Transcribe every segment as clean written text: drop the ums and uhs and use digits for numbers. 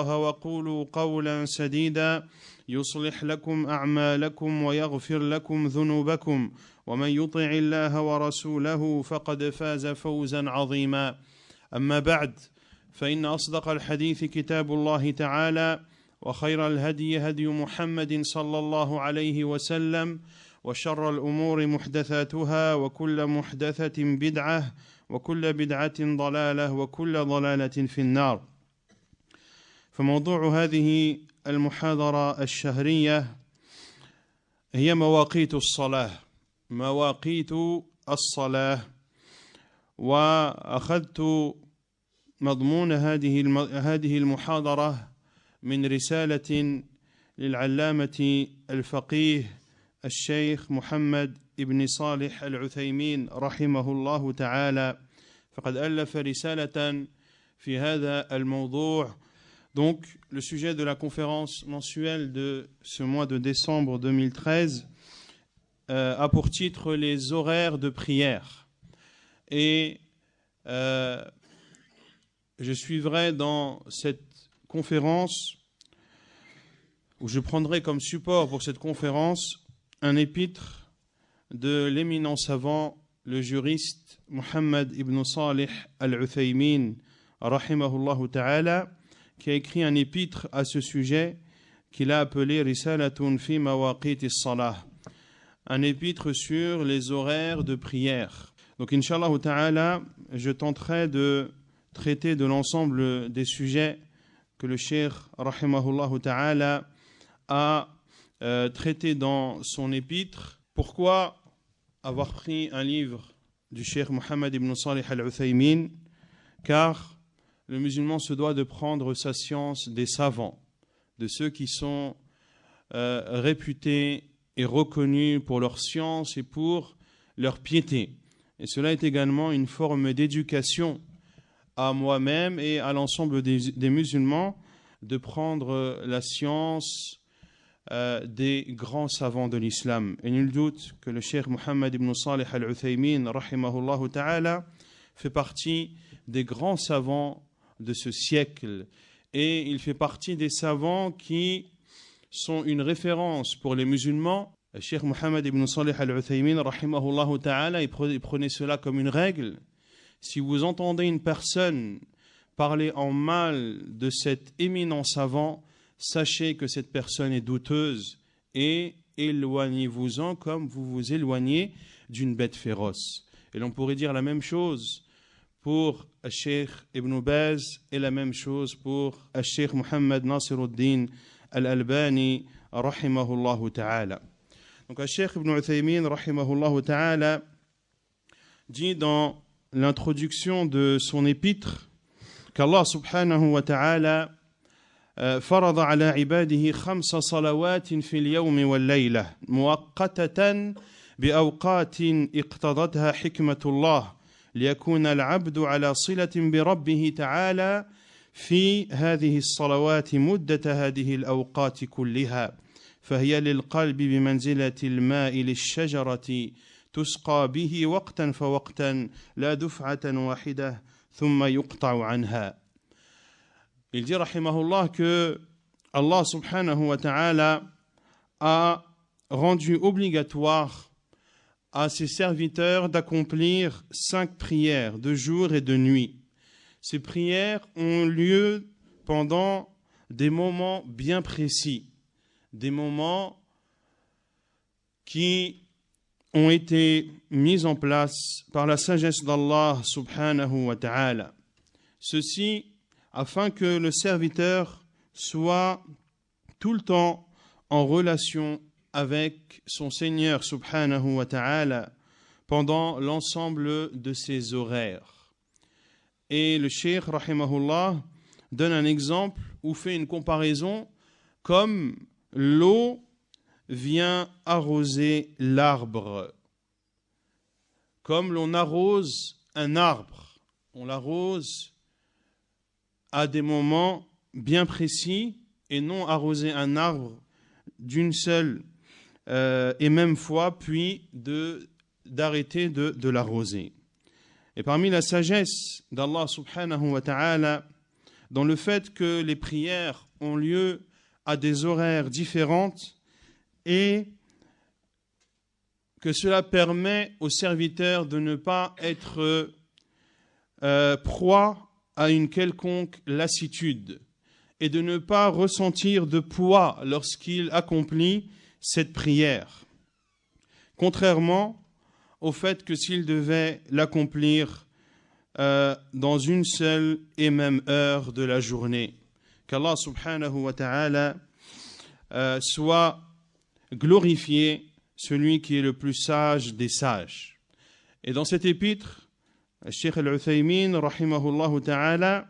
الله وقولوا قولا سديدا يصلح لكم أعمالكم ويغفر لكم ذنوبكم ومن يطع الله ورسوله فقد فاز فوزا عظيما أما بعد فإن أصدق الحديث كتاب الله تعالى وخير الهدي هدي محمد صلى الله عليه وسلم وشر الأمور محدثاتها وكل محدثة بدعة وكل بدعة ضلالة وكل ضلالة في النار. فموضوع هذه المحاضرة الشهرية هي مواقيت الصلاة. وأخذت مضمون هذه المحاضرة من رسالة للعلامة الفقيه الشيخ محمد ابن صالح العثيمين رحمه الله تعالى، فقد ألف رسالة في هذا الموضوع. Donc, le sujet de la conférence mensuelle de ce mois de décembre 2013 a pour titre les horaires de prière. Et je suivrai dans cette conférence, où je prendrai comme support pour cette conférence un épître de l'éminent savant, le juriste Muhammad ibn Salih al-Uthaymin, rahimahullah ta'ala, qui a écrit un épître à ce sujet qu'il a appelé Risalatun fi mawaqit as-salah, un épître sur les horaires de prière. Donc, Inch'Allah ta'ala, je tenterai de traiter de l'ensemble des sujets que le cheikh rahimahullah ta'ala a traité dans son épître. Pourquoi avoir pris un livre du cheikh Muhammad ibn Salih al-Uthaymin? Car le musulman se doit de prendre sa science des savants, de ceux qui sont réputés et reconnus pour leur science et pour leur piété. Et cela est également une forme d'éducation à moi-même et à l'ensemble des musulmans, de prendre la science des grands savants de l'islam. Et nul doute que le cheikh Muhammad ibn Salih al-Uthaymin, rahimahullah ta'ala, fait partie des grands savants de ce siècle. Et il fait partie des savants qui sont une référence pour les musulmans. Le cheikh Muhammad ibn Salih al-Uthaymin, rahimahullah ta'ala, il prenait cela comme une règle. Si vous entendez une personne parler en mal de cet éminent savant, sachez que cette personne est douteuse et éloignez-vous-en comme vous vous éloignez d'une bête féroce. Et l'on pourrait dire la même chose pour Cheikh Ibn Baz et la même chose pour Cheikh Muhammad Nasiruddin al-Albani rahimahullah ta'ala. Donc Cheikh Ibn Uthaymin rahimahullah ta'ala dit dans l'introduction de son épître qu'Allah subhanahu wa ta'ala فرض على عباده 5 صلوات في اليوم والليلة مؤقتة بأوقات اقتضتها حكمة الله ليكون العبد على صلة بربه تعالى في هذه الصلوات مدة هذه الأوقات كلها، فهي للقلب بمنزلة الماء للشجرة تسقى به وقتا فوقتا لا دفعة واحدة ثم يقطع عنها. Il dit, rahimahullah, que Allah subhanahu wa ta'ala a rendu obligatoire à ses serviteurs d'accomplir 5 prières de jour et de nuit. Ces prières ont lieu pendant des moments bien précis, des moments qui ont été mis en place par la sagesse d'Allah subhanahu wa ta'ala. Ceci afin que le serviteur soit tout le temps en relation avec son Seigneur subhanahu wa ta'ala pendant l'ensemble de ses horaires. Et le cheikh rahimahullah donne un exemple ou fait une comparaison comme l'eau vient arroser l'arbre. Comme l'on arrose un arbre, on l'arrose à des moments bien précis et non arroser un arbre d'une seule et même fois, puis d'arrêter de l'arroser. Et parmi la sagesse d'Allah subhanahu wa ta'ala, dans le fait que les prières ont lieu à des horaires différentes et que cela permet aux serviteurs de ne pas être proie à une quelconque lassitude et de ne pas ressentir de poids lorsqu'il accomplit cette prière. Contrairement au fait que s'il devait l'accomplir dans une seule et même heure de la journée. Qu'Allah subhanahu wa ta'ala soit glorifié, celui qui est le plus sage des sages. Et dans cet épître, Cheikh Al-Uthaymin, rahimahullah ta'ala,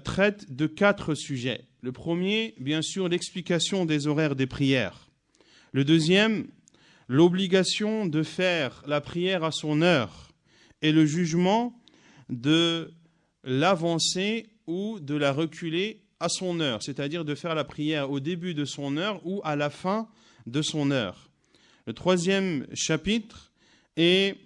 traite de 4 sujets. Le premier, bien sûr, l'explication des horaires des prières. Le deuxième, l'obligation de faire la prière à son heure et le jugement de l'avancer ou de la reculer à son heure, c'est-à-dire de faire la prière au début de son heure ou à la fin de son heure. Le troisième chapitre est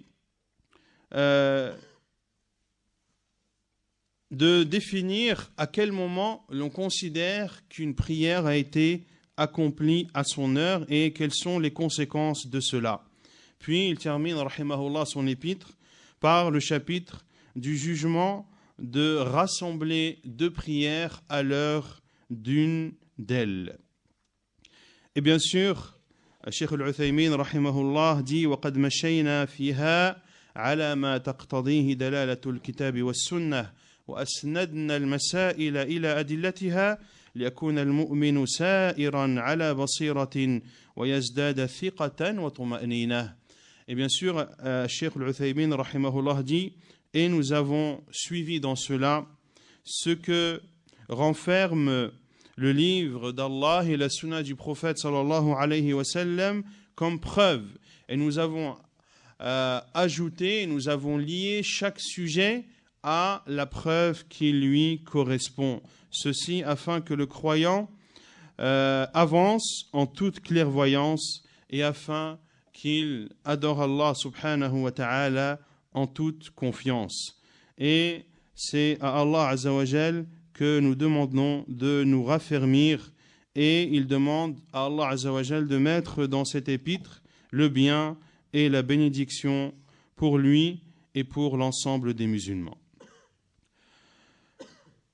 de définir à quel moment l'on considère qu'une prière a été accomplie à son heure et quelles sont les conséquences de cela. Puis il termine, rahimahullah, son épître par le chapitre du jugement de rassembler 2 prières à l'heure d'une d'elles. Et bien sûr, Cheikh Al-Uthaymin, rahimahullah, dit وَقَدْ مَشَيْنَا فِيهَا عَلَى مَا تَقْتَضِيهِ دَلَالَةُ الْكِتَابِ وَالسُّنَّةِ وَأَسْنَدْنَا الْمَسَائِلَ إِلَى أَدِلَّتِهَا لِيَكُونَ الْمُؤْمِنُ سَائِرًا عَلَى بَصِيرَةٍ وَيَزْدَادَ ثِقَةً وَطُمَأْنِينَةً. Et bien sûr, Cheikh Al-Uthaymin, rahimahullah, dit « Et nous avons suivi dans cela ce que renferme le livre d'Allah et la sunna du prophète sallallahu alayhi wa sallam comme preuve. Et nous avons ajouté, nous avons lié chaque sujet à la preuve qui lui correspond. Ceci afin que le croyant avance en toute clairvoyance et afin qu'il adore Allah subhanahu wa ta'ala en toute confiance. Et c'est à Allah azza wa jal que nous demandons de nous raffermir et il demande à Allah azza wa jal de mettre dans cet épître le bien et la bénédiction pour lui et pour l'ensemble des musulmans.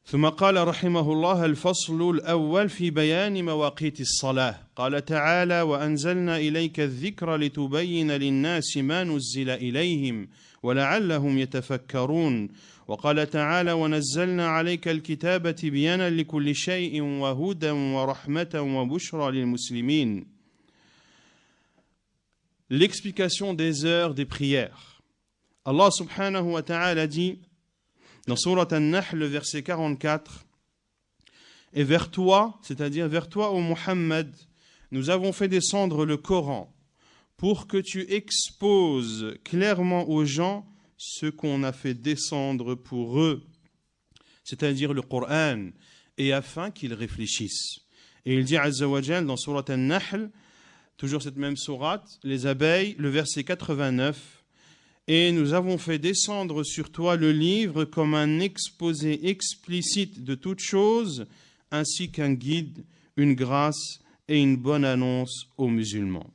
ثم قال رحمه الله الفصل الأول في بيان مواقيت الصلاة قال تعالى وأنزلنا إليك الذكر لتبين للناس ما نزل إليهم ولعلهم يتفكرون وقال تعالى ونزلنا عليك الكتاب تبيانا لكل شيء وهدى ورحمة وبشرى للمسلمين. L'explication des heures des prières. Allah subhanahu wa ta'ala dit dans Surat An-Nahl, le verset 44, « Et vers toi, c'est-à-dire vers toi, ô Muhammad, nous avons fait descendre le Coran pour que tu exposes clairement aux gens ce qu'on a fait descendre pour eux, c'est-à-dire le Coran, et afin qu'ils réfléchissent. » Et il dit Azza wa Jal dans Surat An-Nahl, toujours cette même sourate, les abeilles, le verset 89, et nous avons fait descendre sur toi le livre comme un exposé explicite de toutes choses, ainsi qu'un guide, une grâce et une bonne annonce aux musulmans.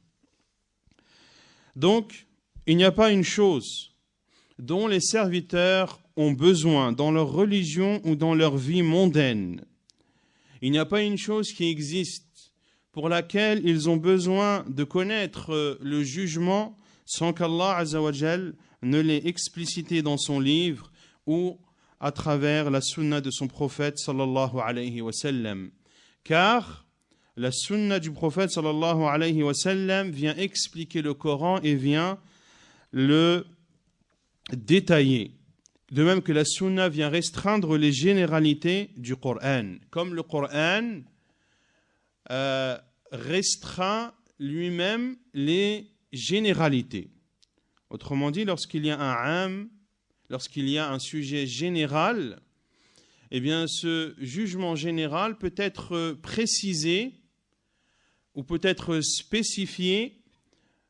Donc, il n'y a pas une chose dont les serviteurs ont besoin dans leur religion ou dans leur vie mondaine. Il n'y a pas une chose qui existe pour laquelle ils ont besoin de connaître le jugement sans qu'Allah Azza wa Jal ne l'ait explicité dans son livre ou à travers la sunna de son prophète sallallahu alayhi wa sallam. Car la sunna du prophète sallallahu alayhi wa sallam vient expliquer le Coran et vient le détailler. De même que la sunna vient restreindre les généralités du Coran. Comme le Coran restreint lui-même les généralité. Autrement dit, lorsqu'il y a un am, lorsqu'il y a un sujet général, eh bien ce jugement général peut être précisé ou peut être spécifié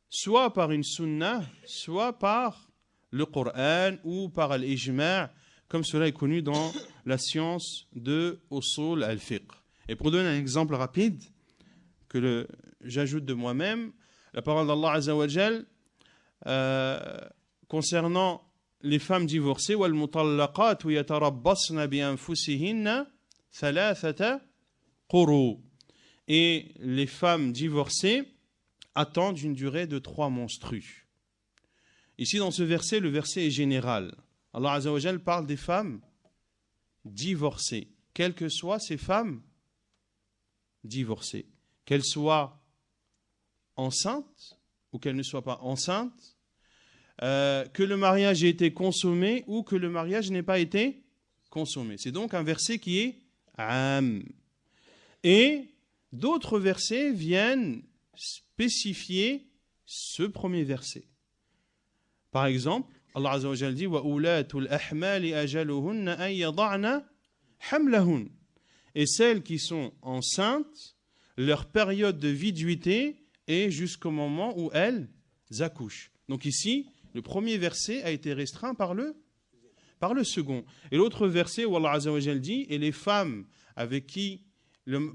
soit par une sunnah, soit par le Coran ou par l'ijma', comme cela est connu dans la science de Usul al-Fiqh. Et pour donner un exemple rapide, que j'ajoute de moi-même, la parole d'Allah Azza wa Jal concernant les femmes divorcées, وَالْمُطَلَّقَاتُ يَتَرَبَّصْنَ بِأَنفُسِهِنَّ ثَلَاثَةَ قُرُوءٍ. Et les femmes divorcées attendent une durée de 3 menstrues. Ici, dans ce verset, le verset est général. Allah Azza wa Jal parle des femmes divorcées, quelles que soient ces femmes divorcées, qu'elles soient enceintes ou qu'elles ne soient pas enceintes, que le mariage ait été consommé ou que le mariage n'ait pas été consommé. C'est donc un verset qui est am. Et d'autres versets viennent spécifier ce premier verset. Par exemple, Allah Azza wa Jalla dit وَأُولَاتُ الْأَحْمَالِ أَجَلُهُنَّ أَن يَضَعْنَ حَمْلَهُنَّ. Et celles qui sont enceintes, leur période de viduité est jusqu'au moment où elles accouchent. Donc ici, le premier verset a été restreint par le second. Et l'autre verset où Allah Azza wa Jalla dit et les femmes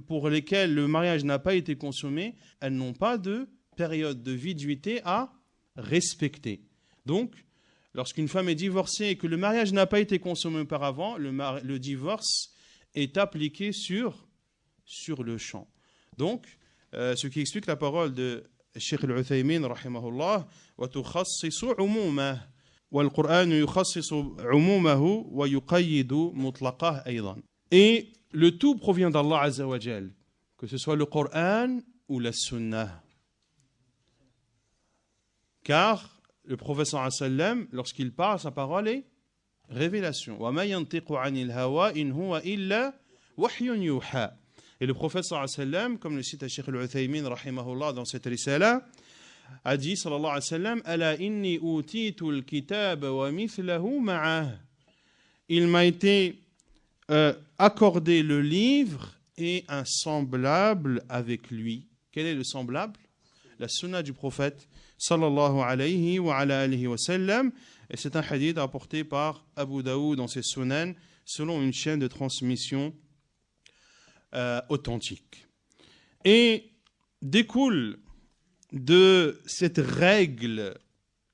pour lesquelles le mariage n'a pas été consommé, elles n'ont pas de période de viduité à respecter. Donc, lorsqu'une femme est divorcée et que le mariage n'a pas été consommé auparavant, le divorce est appliqué sur le champ. Donc, ce qui explique la parole de Cheikh Al-Uthaymin, rahimahullah, وَتُخَصِّصُ عُمُومَهُ وَالْقُرْآنُ يُخَصِّصُ عُمُومَهُ وَيُقَيِّدُ مُطْلَقَهُ أيضا. Et le tout provient d'Allah Azza wa Jal, que ce soit le Coran ou la Sunnah. Car le prophète sallallahu alayhi wa sallam, lorsqu'il parle, sa parole est révélation. وَمَا يَنْطِقُ عَنِ الْهَوَىٰ إِنْ هُوَ إِلَّا وَحْيٌ يُوحَىٰ. Et le prophète sallallahu alayhi wa sallam, comme le cite Cheikh Al-Uthaymin rahimahullah dans cette risala, a dit sallallahu alayhi wa sallam أَلَا إِنِّي أُوتِيتُ الْكِتَابَ وَمِثْلَهُ مَعَهُ. Il m'a été accordé le livre et un semblable avec lui. Quel est le semblable? La sunna du prophète sallallahu alayhi wa ala alihi wa sallam. Et c'est un hadith rapporté par Abu Daoud dans ses sunan selon une chaîne de transmission authentique. Et découle de cette règle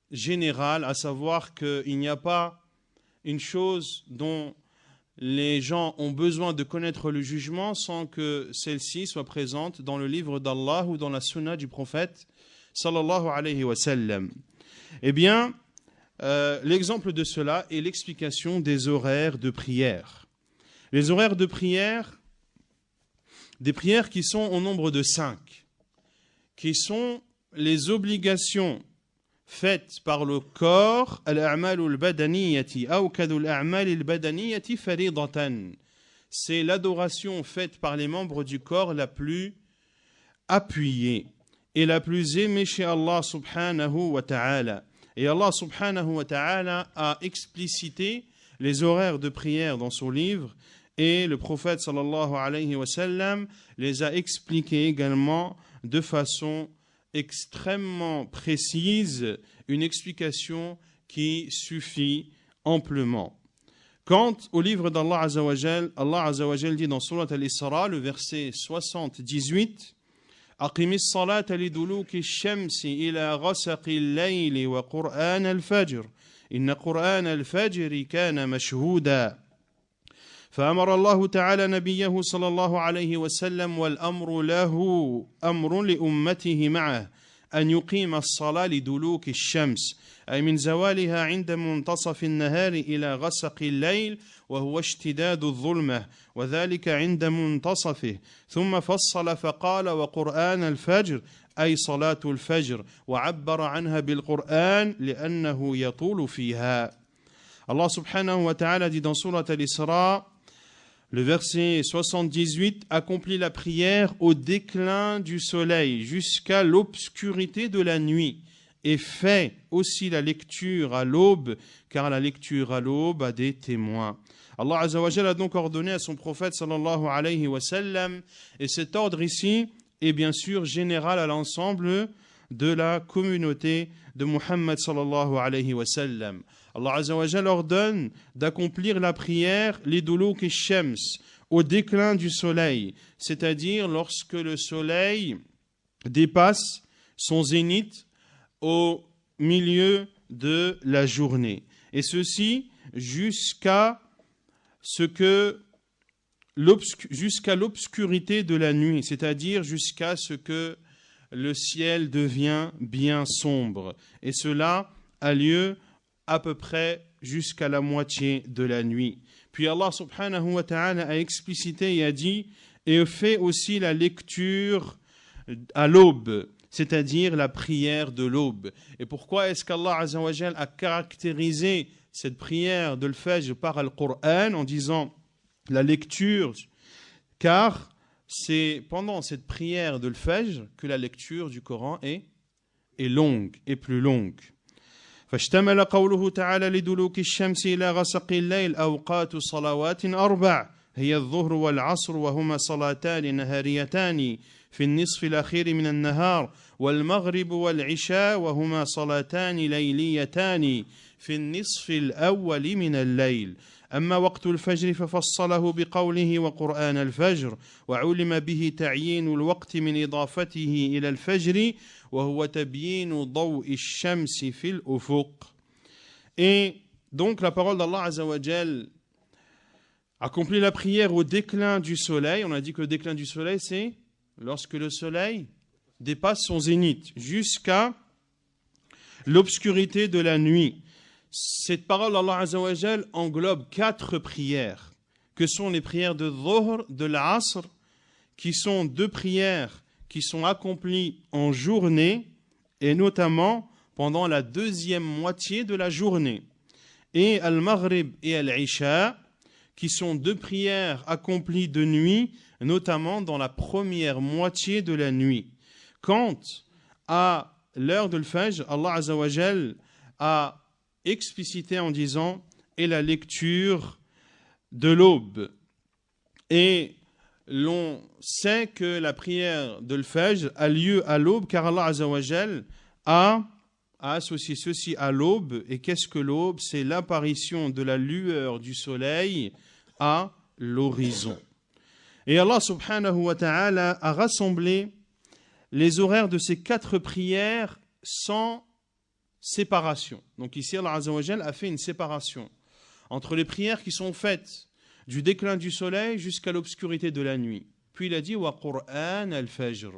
générale, à savoir qu'il n'y a pas une chose dont les gens ont besoin de connaître le jugement sans que celle-ci soit présente dans le livre d'Allah ou dans la sunna du prophète sallallahu alayhi wa sallam. Eh bien, l'exemple de cela est l'explication des horaires de prière. Les horaires de prière, des prières qui sont au nombre de 5, qui sont les obligations faites par le corps, c'est l'adoration faite par les membres du corps la plus appuyée et la plus aimée chez Allah subhanahu wa ta'ala. Et Allah subhanahu wa ta'ala a explicité les horaires de prière dans son livre et le prophète sallallahu alayhi wa sallam les a expliqués également de façon extrêmement précise, une explication qui suffit amplement. Quant au livre d'Allah Azza wa Jal, Allah Azza wa Jal dit dans Surat Al-Isra, le verset 78, أقم الصلاة لدلوك الشمس إلى غسق الليل وقرآن الفجر إن قرآن الفجر كان مشهودا. فأمر الله تعالى نبيه صلى الله عليه وسلم والأمر له أمر لأمته معه أن يقيم الصلاة لدلوك الشمس أي من زوالها عند منتصف النهار إلى غسق الليل وهو اشتداد الظلمة وذلك عند منتصفه ثم فصل فقال وقرآن الفجر أي صلاة الفجر وعبر عنها بالقرآن لأنه يطول فيها. Allah subhanahu wa ta'ala dit dans Surat Al-Isra, le verset 78, accomplit la prière au déclin du soleil jusqu'à l'obscurité de la nuit et fait aussi la lecture à l'aube, car la lecture à l'aube a des témoins. Allah Azza wa Jalla a donc ordonné à son prophète sallallahu alayhi wa sallam, et cet ordre ici est bien sûr général à l'ensemble de la communauté de Muhammad sallallahu alayhi wa sallam. Allah Azza wa Jalla ordonne d'accomplir la prière liduluk ash-shams, au déclin du soleil, c'est-à-dire lorsque le soleil dépasse son zénith au milieu de la journée. Et ceci jusqu'à l'obscurité de la nuit, c'est-à-dire jusqu'à ce que le ciel devient bien sombre. Et cela a lieu à peu près jusqu'à la moitié de la nuit. Puis Allah subhanahu wa ta'ala a explicité et a dit « Et fait aussi la lecture à l'aube », c'est-à-dire la prière de l'aube. Et pourquoi est-ce qu'Allah Azza wa Jal a caractérisé cette prière de l'Fajr par le Coran en disant la lecture? Car c'est pendant cette prière de l'Fajr que la lecture du Coran est longue, et plus longue. فاشتمل قوله تعالى لدلوك الشمس إلى غسق الليل أوقات صلوات أربع هي الظهر والعصر وهما صلاتان نهاريتان في النصف الأخير من النهار والمغرب والعشاء وهما صلاتان ليليتان في النصف الأول من الليل أما وقت الفجر ففصله بقوله وقرآن الفجر وعلم به تعيين الوقت من إضافته إلى الفجر وهو تبيين ضوء الشمس في الأفق. Et donc la parole d'Allah Azza wa Jal accomplit la prière au déclin du soleil. On a dit que le déclin du soleil, c'est lorsque le soleil dépasse son zénith jusqu'à l'obscurité de la nuit. Cette parole d'Allah Azza wa Jal englobe 4 prières, que sont les prières de Dhuhr, de l'Asr, qui sont 2 prières qui sont accomplies en journée, et notamment pendant la deuxième moitié de la journée, et Al-Maghrib et Al-Isha, qui sont 2 prières accomplies de nuit, notamment dans la première moitié de la nuit. Quant à l'heure de l'Fajr, Allah Azza wa Jal a explicité en disant « et la lecture de l'aube ». Et l'on sait que la prière de l'Fajr a lieu à l'aube, car Allah Azza wa Jal a associé ceci à l'aube. Et qu'est-ce que l'aube? C'est l'apparition de la lueur du soleil à l'horizon. Et Allah subhanahu wa ta'ala a rassemblé les horaires de ces 4 prières sans séparation. Donc ici, Allah Azza wa Jal a fait une séparation entre les prières qui sont faites du déclin du soleil jusqu'à l'obscurité de la nuit. Puis il a dit « Wa Qur'an al-Fajr »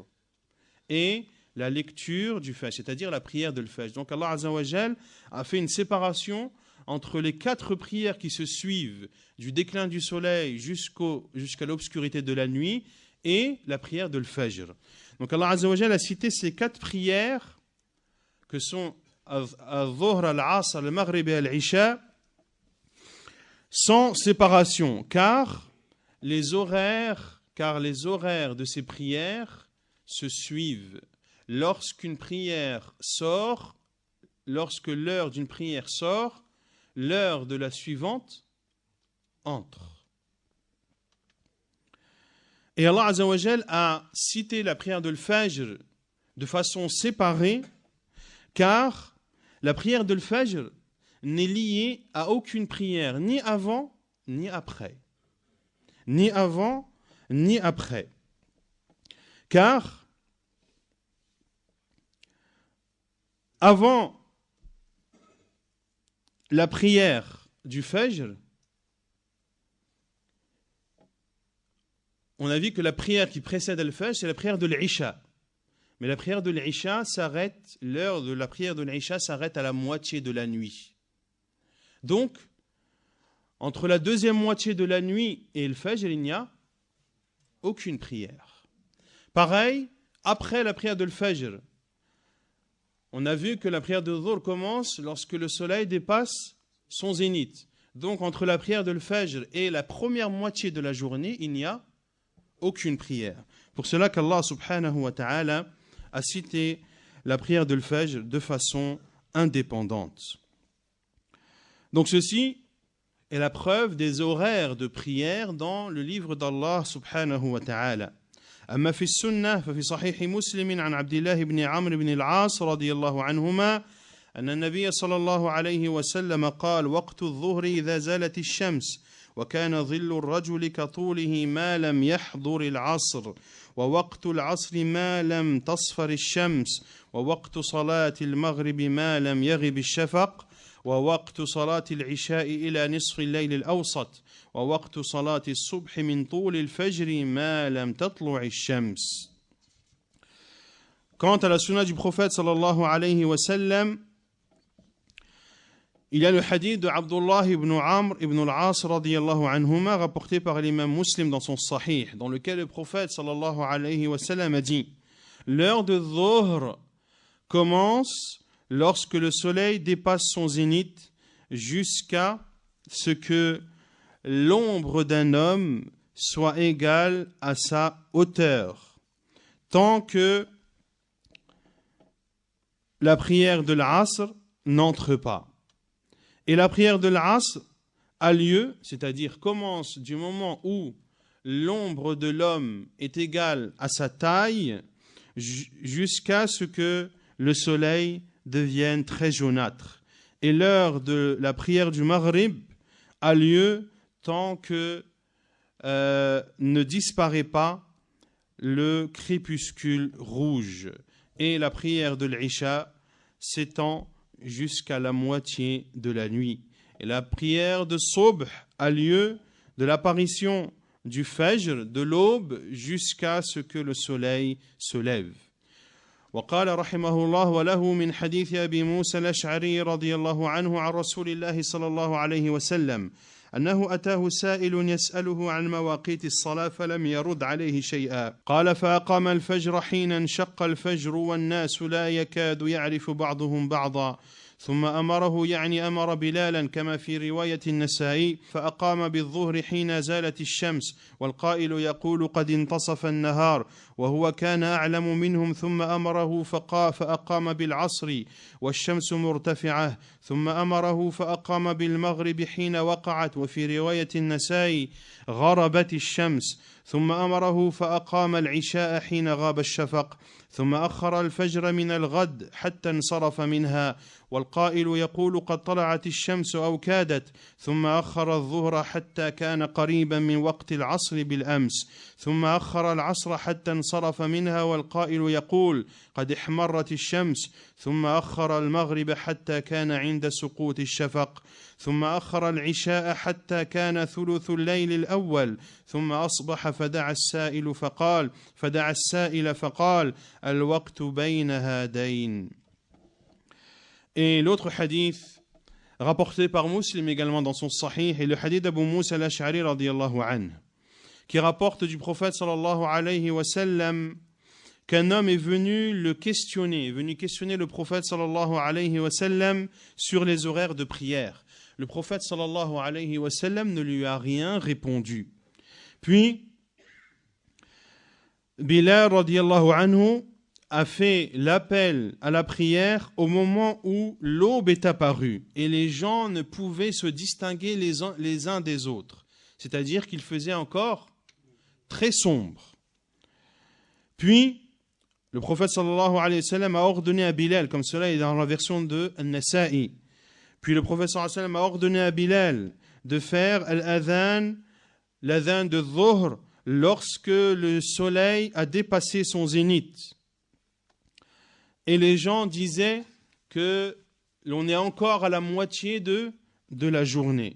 et la lecture du Fajr, c'est-à-dire la prière de l'Fajr. Donc Allah Azza wa Jal a fait une séparation entre les 4 prières qui se suivent du déclin du soleil jusqu'à l'obscurité de la nuit et la prière de l'Fajr. Donc Allah Azza wa Jal a cité ces 4 prières que sont Al-Dhuhr, Al-Asr, Al-Maghrib et Al-Isha sans séparation, car les horaires de ces prières se suivent. Lorsqu'une prière sort, lorsque l'heure d'une prière sort, l'heure de la suivante entre. Et Allah Azza wa Jal a cité la prière de l'Fajr de façon séparée, car la prière de l'Fajr n'est liée à aucune prière, ni avant, ni après. Ni avant, ni après. Car avant la prière du Fajr, on a vu que la prière qui précède le Fajr, c'est la prière de l'Isha. Mais la prière de l'Isha s'arrête, l'heure de la prière de l'Isha s'arrête à la moitié de la nuit. Donc, entre la deuxième moitié de la nuit et le Fajr, il n'y a aucune prière. Pareil, après la prière de l'Fajr, on a vu que la prière de Dhuhr commence lorsque le soleil dépasse son zénith. Donc, entre la prière de l'Fajr et la première moitié de la journée, il n'y a aucune prière. Pour cela qu'Allah subhanahu wa ta'ala a cité la prière de l'Fajr de façon indépendante. Donc ceci est la preuve des horaires de prière dans le livre d'Allah subhanahu wa ta'ala. أما في السنة ففي صحيح مسلم عن عبد الله بن عمرو بن العاص رضي الله عنهما أن النبي صلى الله عليه وسلم قال وقت الظهر إذا زالت الشمس وكان ظل الرجل كطوله ما لم يحضر العصر ووقت العصر ما لم تصفر الشمس ووقت صلاة المغرب ما لم يغب الشفق ووقت صلاة العشاء إلى نصف الليل الأوسط ووقت صلاة الصبح من طول الفجر ما لم تطلع الشمس. Quant à la sunna du prophète sallallahu alayhi wa sallam, il y a le hadith de Abdullah ibn Amr ibn al-As radiyallahu anhuma rapporté par l'imam Muslim dans son sahih, dans lequel le prophète sallallahu alayhi wa sallam a dit: l'heure de dhuhr commence lorsque le soleil dépasse son zénith jusqu'à ce que l'ombre d'un homme soit égale à sa hauteur, tant que la prière de l'Asr n'entre pas. Et la prière de l'Asr a lieu, c'est-à-dire commence du moment où l'ombre de l'homme est égale à sa taille jusqu'à ce que le soleil devienne très jaunâtre. Et l'heure de la prière du Maghrib a lieu tant que ne disparaît pas le crépuscule rouge. Et la prière de l'Isha s'étend jusqu'à la moitié de la nuit. Et la prière de Subh a lieu de l'apparition du Fajr, de l'aube, jusqu'à ce que le soleil se lève. وقال رحمه الله وله من حديث أبي موسى الأشعري رضي الله عنه عن رسول الله صلى الله عليه وسلم أنه أتاه سائل يسأله عن مواقيت الصلاة فلم يرد عليه شيئا قال فأقام الفجر حين انشق الفجر والناس لا يكاد يعرف بعضهم بعضا ثم أمره يعني أمر بلالا كما في رواية النسائي فأقام بالظهر حين زالت الشمس والقائل يقول قد انتصف النهار وهو كان أعلم منهم ثم أمره فأقام بالعصر والشمس مرتفعة ثم أمره فأقام بالمغرب حين وقعت وفي رواية النسائي غربت الشمس ثم أمره فأقام العشاء حين غاب الشفق ثم أخر الفجر من الغد حتى انصرف منها والقائل يقول قد طلعت الشمس أو كادت ثم أخر الظهر حتى كان قريبا من وقت العصر بالأمس ثم أخر العصر حتى انصرف منها والقائل يقول قد احمرت الشمس ثم أخر المغرب حتى كان عند سقوط الشفق ثم أخر العشاء حتى كان ثلث الليل الأول ثم أصبح فدعا السائل فقال الوقت بين هذين. Et l'autre hadith rapporté par Muslim également dans son sahih est le hadith d'Abu Musa al-Ash'ari radiyallahu anhu, qui rapporte du prophète sallallahu alayhi wa sallam qu'un homme est venu questionner le prophète sallallahu alayhi wa sallam sur les horaires de prière. Le prophète sallallahu alayhi wa sallam ne lui a rien répondu. Puis Bilal radiyallahu anhu a fait l'appel à la prière au moment où l'aube est apparue et les gens ne pouvaient se distinguer les uns des autres. C'est-à-dire qu'il faisait encore très sombre. Puis, le prophète sallallahu alayhi wa sallam a ordonné à Bilal, comme cela est dans la version de An-Nasa'i. Puis le prophète sallallahu alayhi wa sallam a ordonné à Bilal de faire l'adhan de Dhuhr lorsque le soleil a dépassé son zénith. Et les gens disaient que l'on est encore à la moitié de la journée.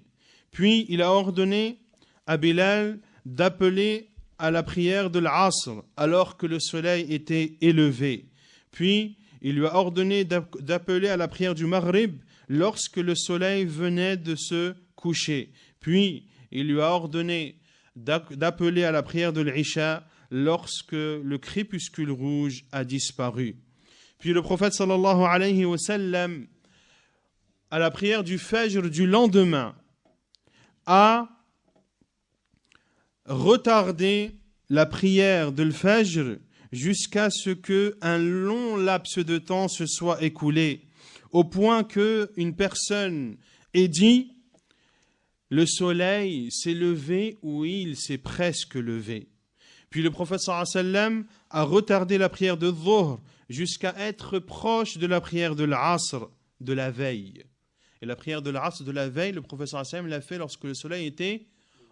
Puis il a ordonné à Bilal d'appeler à la prière de l'Asr alors que le soleil était élevé. Puis il lui a ordonné d'appeler à la prière du Maghrib lorsque le soleil venait de se coucher. Puis il lui a ordonné d'appeler à la prière de l'Isha lorsque le crépuscule rouge a disparu. Puis le prophète sallallahu alayhi wa sallam, à la prière du Fajr du lendemain, a retardé la prière de l'Fajr jusqu'à ce qu'un long laps de temps se soit écoulé, au point qu'une personne ait dit « Le soleil s'est levé ou il s'est presque levé ». Puis le prophète sallallahu alayhi wa sallam a retardé la prière de Dhuhr jusqu'à être proche de la prière de l'Asr de la veille. Et la prière de l'Asr de la veille, le prophète sallallahu alayhi wa sallam l'a fait lorsque le soleil était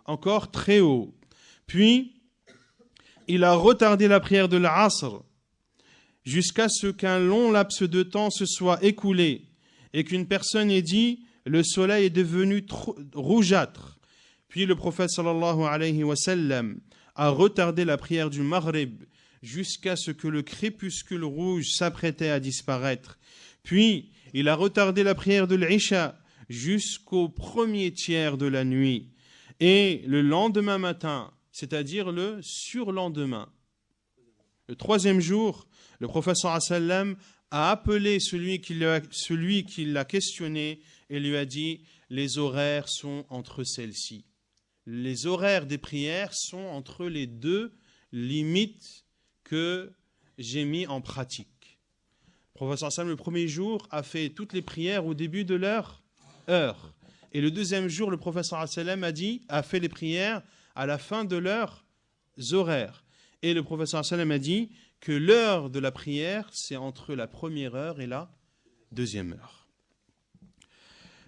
encore très haut. Puis, il a retardé la prière de l'Asr jusqu'à ce qu'un long laps de temps se soit écoulé et qu'une personne ait dit « le soleil est devenu rougeâtre ». Puis le prophète sallallahu alayhi wa sallam a retardé la prière du Maghrib jusqu'à ce que le crépuscule rouge s'apprêtait à disparaître. Puis, il a retardé la prière de l'Isha jusqu'au premier tiers de la nuit. Et le lendemain matin, c'est-à-dire le surlendemain, le troisième jour, le prophète sallallahu alayhi wa sallam a appelé celui qui l'a questionné et lui a dit « les horaires sont entre celles-ci ». Les horaires des prières sont entre les deux limites que j'ai mis en pratique. Le prophète sallallahu alayhi wa sallam, le premier jour, a fait toutes les prières au début de leur heure. Et le deuxième jour, le prophète sallallahu alayhi wa sallam a fait les prières à la fin de leurs horaires. Et le prophète sallallahu alayhi wa sallam a dit que l'heure de la prière, c'est entre la première heure et la deuxième heure.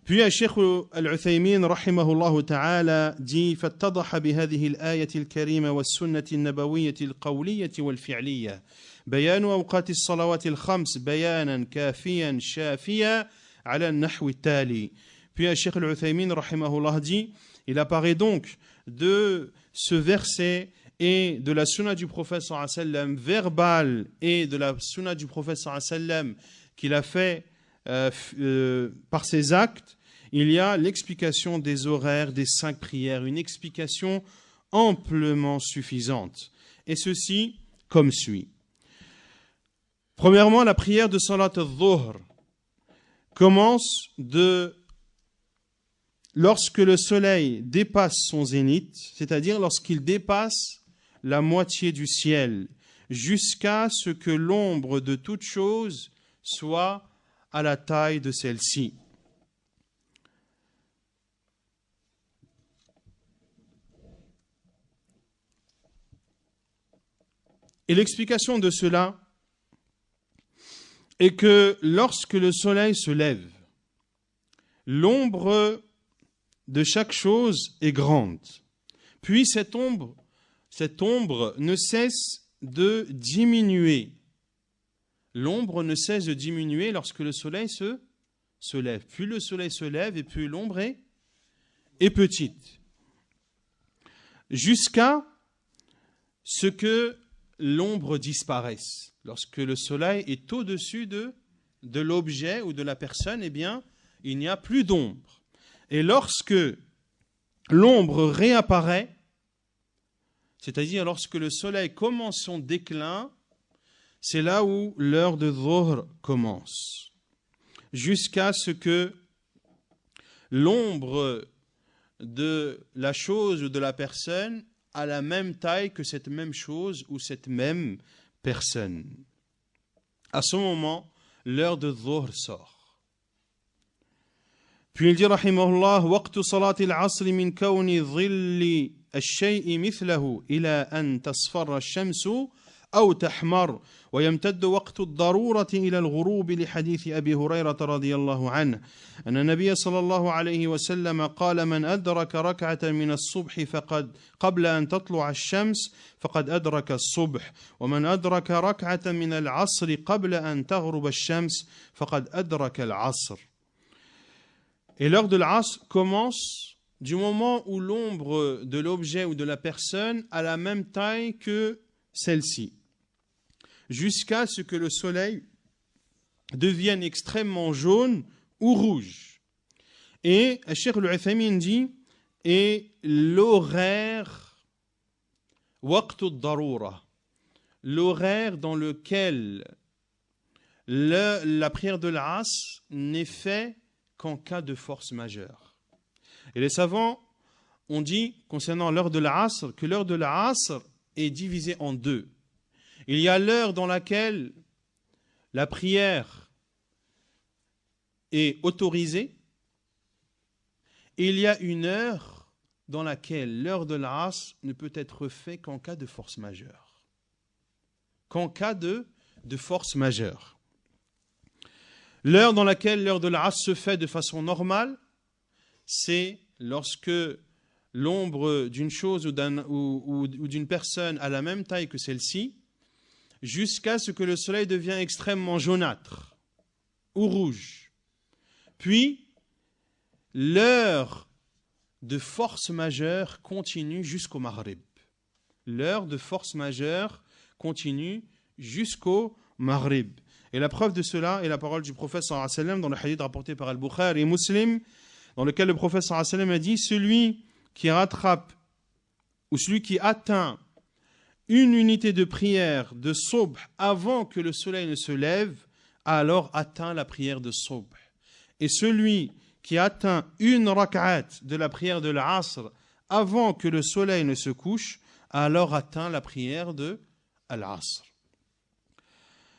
Puis Cheikh Al-Uthaymin rahimahullah ta'ala dit فاتضح بهذه الآية الكريمة والسنة النبوية القولية والفعلية بيان أوقات الصلوات الخمس بيانا كافيا شافيا على النحو التالي. Puis Cheikh Al-Uthaymin rahimahullah dit il apparaît donc de ce verset et de la sunna du prophète sallallahu alayhi wa sallam verbale et de la sunna du prophète sallallahu alayhi wa sallam qu'il a fait par ses actes, il y a l'explication des horaires des 5 prières, une explication amplement suffisante. Et ceci comme suit. Premièrement, la prière de Salat al-Dhuhr commence lorsque le soleil dépasse son zénith, c'est-à-dire lorsqu'il dépasse la moitié du ciel, jusqu'à ce que l'ombre de toute chose soit à la taille de celle-ci. Et l'explication de cela est que lorsque le soleil se lève, l'ombre de chaque chose est grande. Puis cette ombre ne cesse de diminuer. L'ombre ne cesse de diminuer lorsque le soleil se lève. Plus le soleil se lève et plus l'ombre est petite. Jusqu'à ce que l'ombre disparaisse. Lorsque le soleil est au-dessus de l'objet ou de la personne, eh bien, il n'y a plus d'ombre. Et lorsque l'ombre réapparaît, c'est-à-dire lorsque le soleil commence son déclin, c'est là où l'heure de Dhuhr commence. Jusqu'à ce que l'ombre de la chose ou de la personne a la même taille que cette même chose ou cette même personne. À ce moment, l'heure de Dhuhr sort. Puis il dit, rahimahullah, وقت صلاة العصر من كون ظل الشيء مثله إلى أن تصفر الشمس أو تحمر ويمتد وقت الضرورة إلى الغروب لحديث أبي هريرة رضي الله عنه أن النبي صلى الله عليه وسلم قال من أدرك ركعة من الصبح فقد قبل أن تطلع الشمس فقد أدرك الصبح ومن أدرك ركعة من العصر قبل أن تغرب الشمس فقد أدرك العصر. Et l'heure de l'Asr commence du moment où l'ombre de l'objet ou de la personne a la même taille que celle-ci, jusqu'à ce que le soleil devienne extrêmement jaune ou rouge. Et Cheikh Al-Uthaymin dit, et l'horaire waqt ad-darura, l'horaire dans lequel la prière de l'Asr n'est faite qu'en cas de force majeure. Et les savants ont dit, concernant l'heure de l'Asr, que l'heure de l'Asr est divisée en deux. Il y a l'heure dans laquelle la prière est autorisée, et il y a une heure dans laquelle l'heure de l'Asr ne peut être faite qu'en cas de force majeure. Qu'en cas de force majeure. L'heure dans laquelle l'heure de l'Asr se fait de façon normale, c'est lorsque l'ombre d'une chose ou d'une personne a la même taille que celle-ci, jusqu'à ce que le soleil devienne extrêmement jaunâtre ou rouge. Puis, l'heure de force majeure continue jusqu'au Maghrib. L'heure de force majeure continue jusqu'au Maghrib. Et la preuve de cela est la parole du prophète sallallahu alayhi wa sallam dans le hadith rapporté par Al-Bukhari et Muslim, dans lequel le prophète sallallahu alayhi wa sallam a dit: celui qui rattrape ou celui qui atteint une unité de prière de Subh avant que le soleil ne se lève, a alors atteint la prière de Subh. Et celui qui atteint une rak'at de la prière de l'Asr avant que le soleil ne se couche, a alors atteint la prière de l'Asr.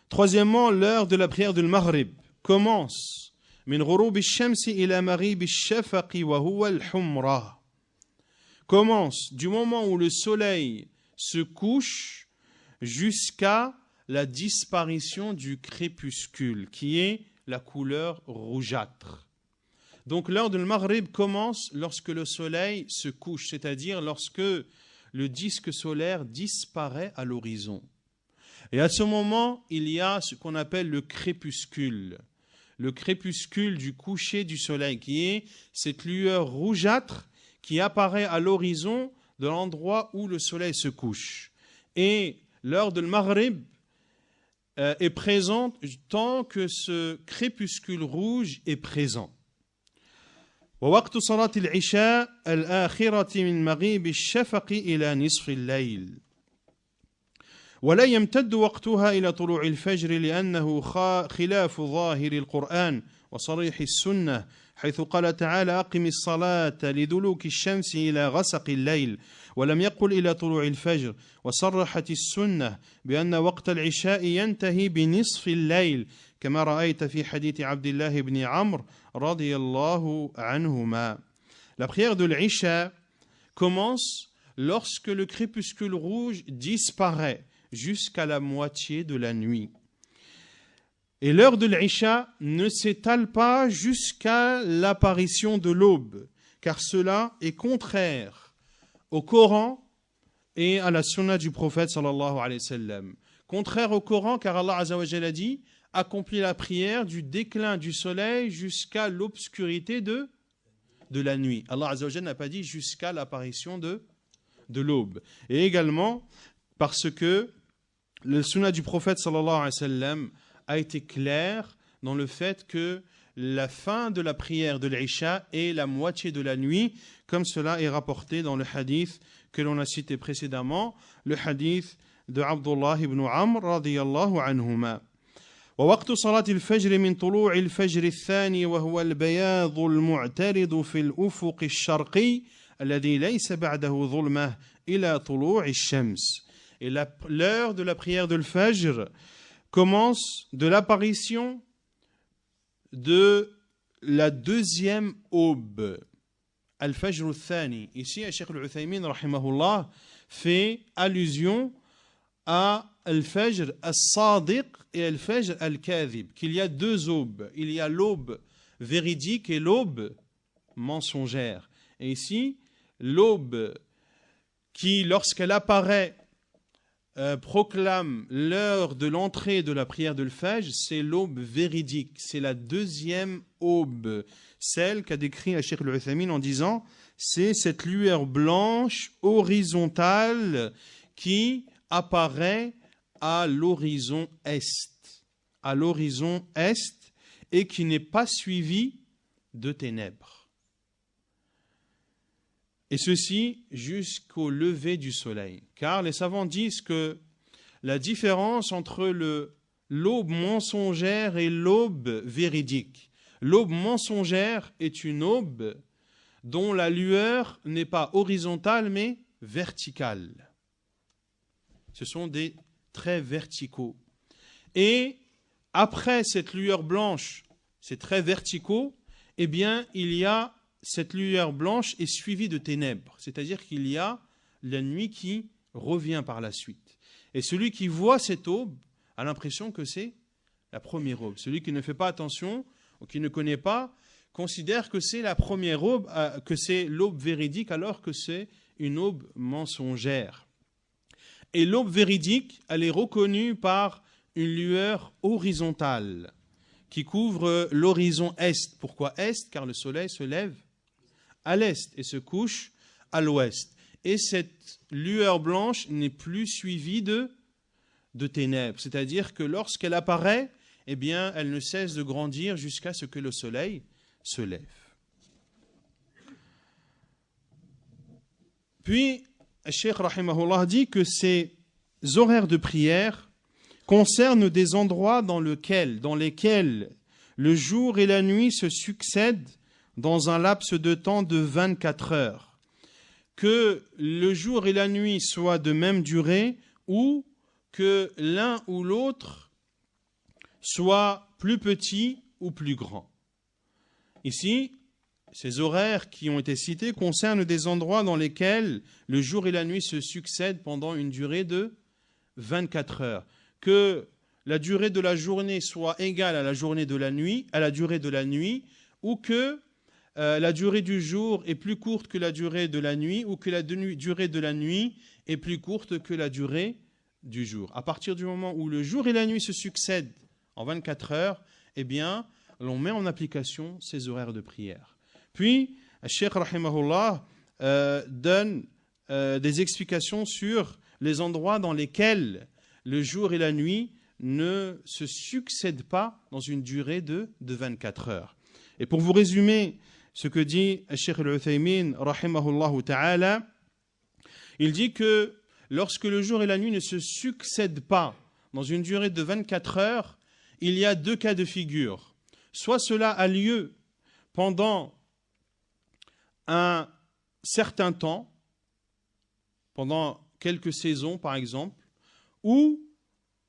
Troisièmement, l'heure de la prière de Maghrib commence min ghurub ash-shamsi ila maghrib ash-shafaqi wa huwa al-humra. Commence du moment où le soleil se couche jusqu'à la disparition du crépuscule, qui est la couleur rougeâtre. Donc l'heure de Maghrib commence lorsque le soleil se couche, c'est-à-dire lorsque le disque solaire disparaît à l'horizon. Et à ce moment, il y a ce qu'on appelle le crépuscule du coucher du soleil, qui est cette lueur rougeâtre qui apparaît à l'horizon de l'endroit où le soleil se couche. Et l'heure de Maghrib est présente tant que ce crépuscule rouge est présent. ووقت صلاة العشاء الآخرة من مغيب الشفق إلى نصف الليل ولا يمتد وقتها إلى طلوع الفجر لأنه خلاف ظاهر القرآن وصريح السنة حيث قال تعالى أقم الصلاة لدلوك الشمس إلى غسق الليل ولم يقل إلى طلوع الفجر وصرحت السنة بأن وقت العشاء ينتهي بنصف الليل كما رأيت في حديث عبد الله بن عمرو رضي الله عنهما. La prière de l'Isha commence lorsque le crépuscule rouge disparaît jusqu'à la moitié de la nuit. Et l'heure de l'Isha ne s'étale pas jusqu'à l'apparition de l'aube, car cela est contraire au Coran et à la sunna du prophète sallallahu alayhi wa sallam. Contraire au Coran, car Allah azza wa jalla a dit: accomplit la prière du déclin du soleil jusqu'à l'obscurité de la nuit. Allah azza wa jalla n'a pas dit jusqu'à l'apparition de l'aube. Et également parce que le sunna du prophète sallallahu alayhi wa sallam a été clair dans le fait que la fin de la prière de l'Isha est la moitié de la nuit, comme cela est rapporté dans le hadith que l'on a cité précédemment, le hadith de Abdullah ibn Amr radiyallahu anhuma. ووقت صلاة الفجر من طلوع الفجر الثاني وهو البياض المعترض في الأفق الشرقي الذي ليس بعده ظلمة إلى طلوع الشمس. Et l'heure de la prière de l'Fajr commence de l'apparition de la deuxième aube, Al-Fajr al-Thani. Ici, Cheikh Al-Uthaymin, rahimahullah, fait allusion à Al-Fajr al-Sadiq et Al-Fajr al-Kadhib, qu'il y a deux aubes. Il y a l'aube véridique et l'aube mensongère. Et ici, l'aube qui, lorsqu'elle apparaît, proclame l'heure de l'entrée de la prière de l'Fajr, c'est l'aube véridique, c'est la deuxième aube, celle qu'a décrit Cheikh Al-Uthaymin en disant c'est cette lueur blanche horizontale qui apparaît à l'horizon est, et qui n'est pas suivie de ténèbres. Et ceci jusqu'au lever du soleil. Car les savants disent que la différence entre l'aube mensongère et l'aube véridique. L'aube mensongère est une aube dont la lueur n'est pas horizontale mais verticale. Ce sont des traits verticaux. Et après cette lueur blanche, ces traits verticaux, eh bien, il y a cette lueur blanche est suivie de ténèbres, c'est-à-dire qu'il y a la nuit qui revient par la suite. Et celui qui voit cette aube a l'impression que c'est la première aube. Celui qui ne fait pas attention ou qui ne connaît pas considère que c'est la première aube, que c'est l'aube véridique alors que c'est une aube mensongère. Et l'aube véridique, elle est reconnue par une lueur horizontale qui couvre l'horizon est. Pourquoi est? Car le soleil se lève à l'est et se couche à l'ouest. Et cette lueur blanche n'est plus suivie de ténèbres. C'est-à-dire que lorsqu'elle apparaît, eh bien, elle ne cesse de grandir jusqu'à ce que le soleil se lève. Puis, le Cheikh rahimahullah dit que ces horaires de prière concernent des endroits dans lesquels le jour et la nuit se succèdent dans un laps de temps de 24 heures. Que le jour et la nuit soient de même durée ou que l'un ou l'autre soit plus petit ou plus grand. Ici, ces horaires qui ont été cités concernent des endroits dans lesquels le jour et la nuit se succèdent pendant une durée de 24 heures. Que la durée de la journée soit égale à la journée de la nuit, à la durée de la nuit, ou que la durée du jour est plus courte que la durée de la nuit, ou que la durée de la nuit est plus courte que la durée du jour. À partir du moment où le jour et la nuit se succèdent en 24 heures, eh bien, l'on met en application ces horaires de prière. Puis, le Cheikh rahimahullah donne des explications sur les endroits dans lesquels le jour et la nuit ne se succèdent pas dans une durée de 24 heures. Et pour vous résumer ce que dit le Cheikh al-Uthaymin rahimahullah ta'ala, il dit que lorsque le jour et la nuit ne se succèdent pas dans une durée de 24 heures, il y a deux cas de figure. Soit cela a lieu pendant un certain temps, pendant quelques saisons par exemple, ou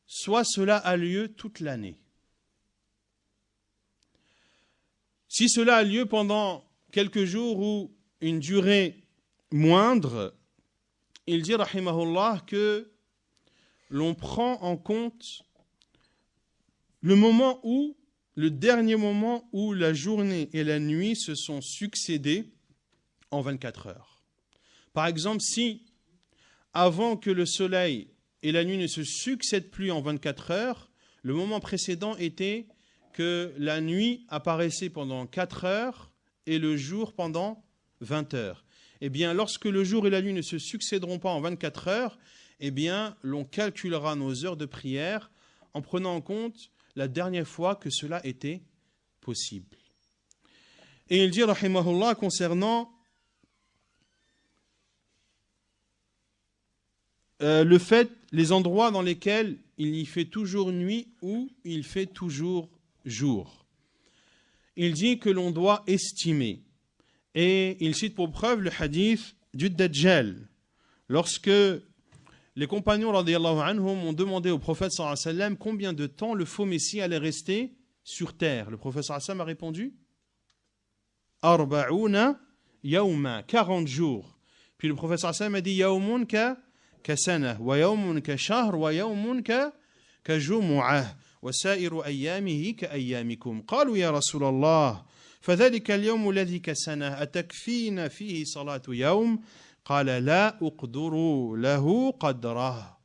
soit cela a lieu toute l'année. Si cela a lieu pendant quelques jours ou une durée moindre, il dit, rahimahullah, que l'on prend en compte le dernier moment où la journée et la nuit se sont succédés en 24 heures. Par exemple, si avant que le soleil et la nuit ne se succèdent plus en 24 heures, le moment précédent était que la nuit apparaissait pendant 4 heures et le jour pendant 20 heures. Eh bien, lorsque le jour et la nuit ne se succéderont pas en 24 heures, eh bien, l'on calculera nos heures de prière en prenant en compte la dernière fois que cela était possible. Et il dit, rahimahullah, concernant les endroits dans lesquels il y fait toujours nuit ou il fait toujours jour. Il dit que l'on doit estimer. Et il cite pour preuve le hadith du Dajjal. Lorsque les compagnons radiyallahu anhum ont demandé au prophète sallallahu alayhi wa sallam combien de temps le faux messie allait rester sur terre, le prophète sallallahu alayhi wa sallam a répondu Arba'una yawma, 40 jours. Puis le prophète sallallahu alayhi wa sallam a dit Yawmun ka sana, wa yawmun ka shahr, wa yawmun ka jumu'ah, wa sa'iru ayyamihi ka ayyamikum. Qalu ya Rasulallah, فذلك اليوم الذي كسنه أتكفينا فيه صلاة يوم قال لا أقدر له قدره.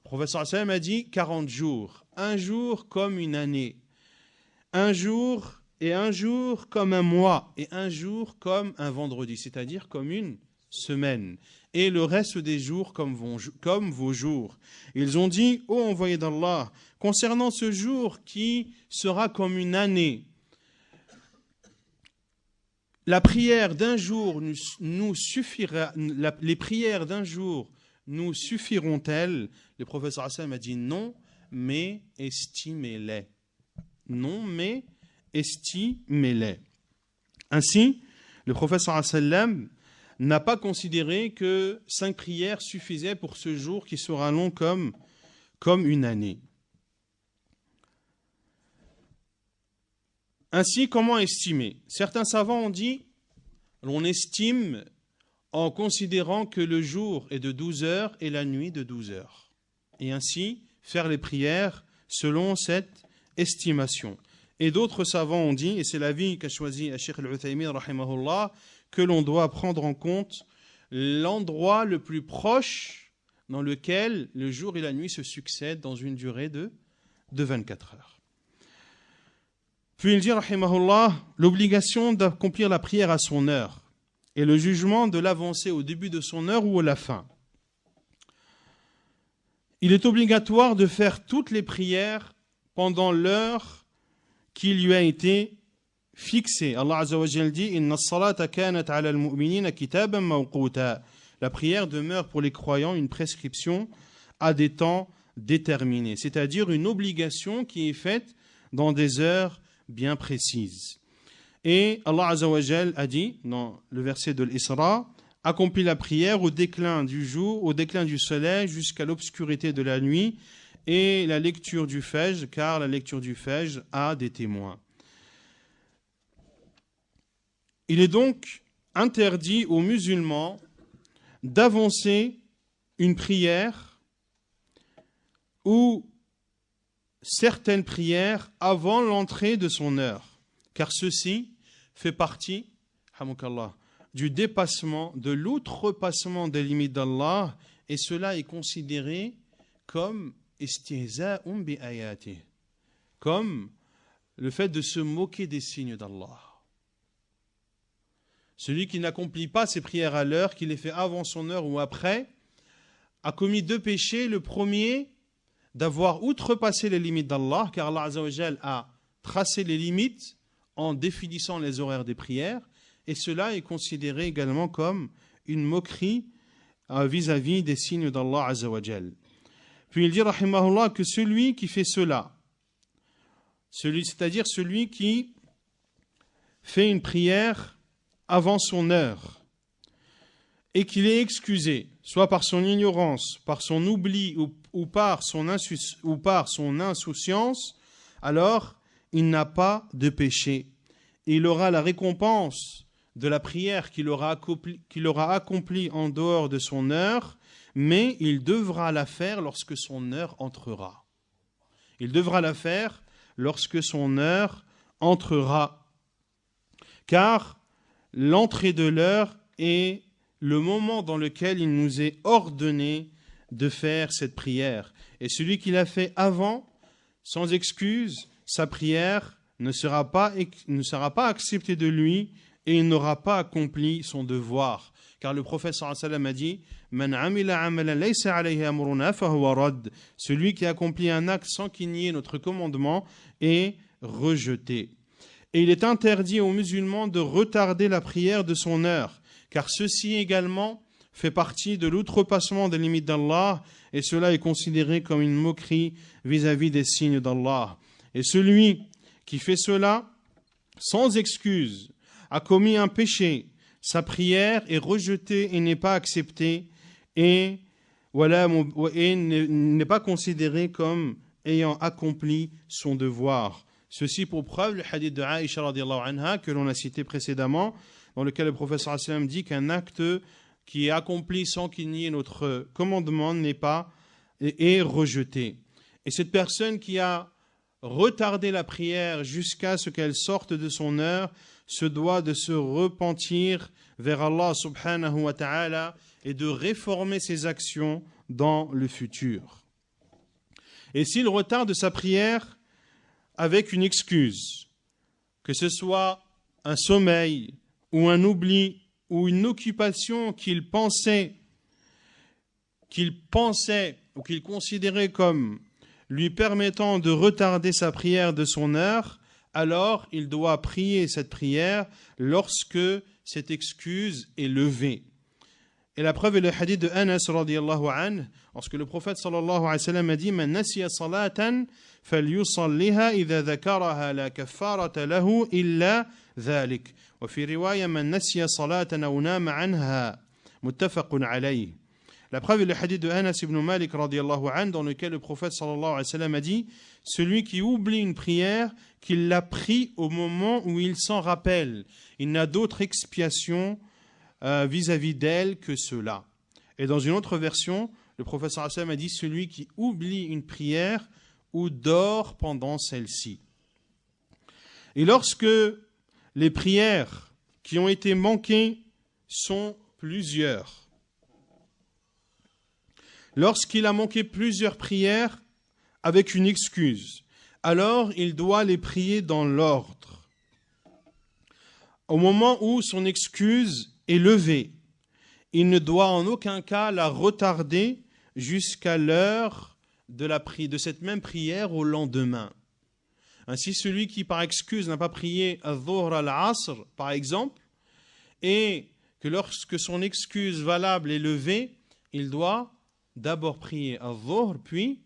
Le professeur sallam a dit 40 jours, un jour comme une année, un jour comme un mois et un jour comme un vendredi, c'est-à-dire comme une semaine, et le reste des jours comme vos jours. Ils ont dit, ô envoyé d'Allah, concernant ce jour qui sera comme une année, la prière d'un jour nous suffira, les prières d'un jour nous suffiront-elles? Le professeur Hassan a dit non, mais estimez-les. Non, mais estimez-les. Ainsi, le professeur Hassan n'a pas considéré que 5 prières suffisaient pour ce jour qui sera long comme une année. Ainsi, comment estimer? Certains savants ont dit l'on estime en considérant que le jour est de 12 heures et la nuit de 12 heures. Et ainsi, faire les prières selon cette estimation. Et d'autres savants ont dit, et c'est l'avis qu'a choisi Cheikh Al-Uthaymin, rahimahullah, que l'on doit prendre en compte l'endroit le plus proche dans lequel le jour et la nuit se succèdent dans une durée de 24 heures. Puis il dit, rahimahullah, l'obligation d'accomplir la prière à son heure et le jugement de l'avancer au début de son heure ou à la fin. Il est obligatoire de faire toutes les prières pendant l'heure qui lui a été fixée. Allah Azza wa Jalla dit, Inna as-salata kanat ala al-mu'minina kitaban mawquta. La prière demeure pour les croyants une prescription à des temps déterminés, c'est-à-dire une obligation qui est faite dans des heures bien précises. Et Allah Azza wa Jalla a dit dans le verset de l'Isra, accomplit la prière au déclin du jour, au déclin du soleil jusqu'à l'obscurité de la nuit et la lecture du Fajr, car la lecture du Fajr a des témoins. Il est donc interdit aux musulmans d'avancer une prière ou certaines prières avant l'entrée de son heure, car ceci fait partie, du dépassement, de l'outrepassement des limites d'Allah, et cela est considéré comme istihza'un bi ayati, comme le fait de se moquer des signes d'Allah. Celui qui n'accomplit pas ses prières à l'heure, qui les fait avant son heure ou après, a commis deux péchés. Le premier, d'avoir outrepassé les limites d'Allah, car Allah Azza wa Jalla a tracé les limites en définissant les horaires des prières, et cela est considéré également comme une moquerie vis-à-vis des signes d'Allah Azza wa Jalla. Puis il dit, rahimahullah, que celui qui fait cela, c'est-à-dire celui qui fait une prière avant son heure, et qu'il est excusé, soit par son ignorance, par son oubli ou par son insouciance, alors il n'a pas de péché. Il aura la récompense de la prière qu'il aura accomplie en dehors de son heure, mais il devra la faire lorsque son heure entrera. Il devra la faire lorsque son heure entrera. Car l'entrée de l'heure est le moment dans lequel il nous est ordonné de faire cette prière. Et celui qui l'a fait avant, sans excuse, sa prière ne sera pas acceptée de lui et il n'aura pas accompli son devoir. Car le prophète sallallahu alayhi wa sallam a dit Man amila amalan laysa alayhi amruna fahuwa radd. Celui qui accomplit un acte sans qu'il n'y ait notre commandement est rejeté. Et il est interdit aux musulmans de retarder la prière de son heure, car ceci également fait partie de l'outrepassement des limites d'Allah, et cela est considéré comme une moquerie vis-à-vis des signes d'Allah. Et celui qui fait cela sans excuse a commis un péché, sa prière est rejetée et n'est pas acceptée, et n'est pas considéré comme ayant accompli son devoir. Ceci pour preuve le hadith de Aïcha radiyallahu anha que l'on a cité précédemment, dans lequel le prophète sallallahu alayhi wa sallam dit qu'un acte qui est accompli sans qu'il n'y ait notre commandement est rejeté. Et cette personne qui a retardé la prière jusqu'à ce qu'elle sorte de son heure se doit de se repentir vers Allah subhanahu wa ta'ala et de réformer ses actions dans le futur. Et s'il retarde sa prière avec une excuse, que ce soit un sommeil ou un oubli ou une occupation qu'il pensait ou qu'il considérait comme lui permettant de retarder sa prière de son heure, alors il doit prier cette prière lorsque cette excuse est levée. Et la preuve est le hadith de Anas radiyallahu anhu, lorsque le prophète sallallahu alayhi wa sallam a dit Man nasiya salatan falyusalliha idha dhakaraha la kaffarata lahu illa dhalik. Wa fi riwaya man nasiya salatan aw nama anha muttafaqun alayh. La preuve est le hadith de Anas ibn Malik radiyallahu anhu, dans lequel le prophète sallallahu alayhi wa sallam a dit: celui qui oublie une prière, qu'il l'a pris au moment où il s'en rappelle, il n'a d'autre expiation vis-à-vis d'elle que cela. Et dans une autre version, le prophète sallallahu alayhi wa sallam a dit: celui qui oublie une prière ou dort pendant celle-ci. Et lorsque les prières qui ont été manquées sont plusieurs, lorsqu'il a manqué plusieurs prières avec une excuse, alors il doit les prier dans l'ordre. Au moment où son excuse est levée, il ne doit en aucun cas la retarder jusqu'à l'heure de cette même prière au lendemain. Ainsi, celui qui par excuse n'a pas prié al-Dhuhr al-Asr, par exemple, et que lorsque son excuse valable est levée, il doit d'abord prier al-Dhuhr, puis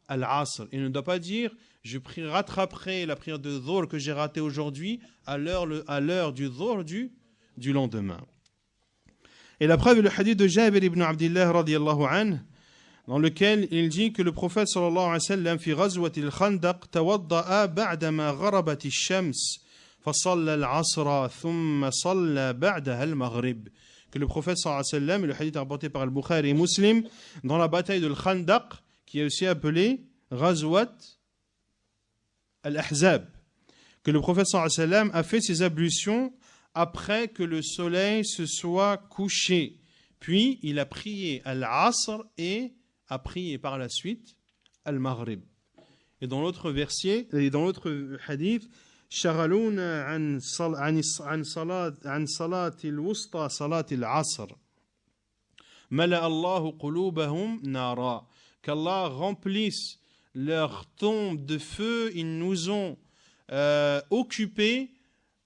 al-Asr. Il ne doit pas dire: je rattraperai la prière de Dhuhr que j'ai ratée aujourd'hui à l'heure du Dhuhr du lendemain. Et la preuve est le hadith de Jabir ibn Abdillah radiyallahu anhu, dans lequel il dit que le prophète sallallahu alayhi wa sallam fi ghazwati al-Khandaq tawadda'a ba'dama gharabat ash-shams fa salla al-'asra thumma salla ba'daha al-maghrib. Que le prophète sallallahu alayhi wa sallam, et le hadith est rapporté par Al-Bukhari et Muslim, dans la bataille de al-Khandaq, qui est aussi appelée Ghazwat al-Ahzab, que le prophète sallallahu alayhi wa sallam a fait ses ablutions après que le soleil se soit couché. Puis il a prié al-Asr et a prié par la suite al-Maghrib. Et dans l'autre verset, et dans l'autre hadith, شغلونا عن صلاة الوسطى صلاة العصر ملأ الله قلوبهم نارا. Qu'Allah remplisse leur tombe de feu. Ils nous ont occupés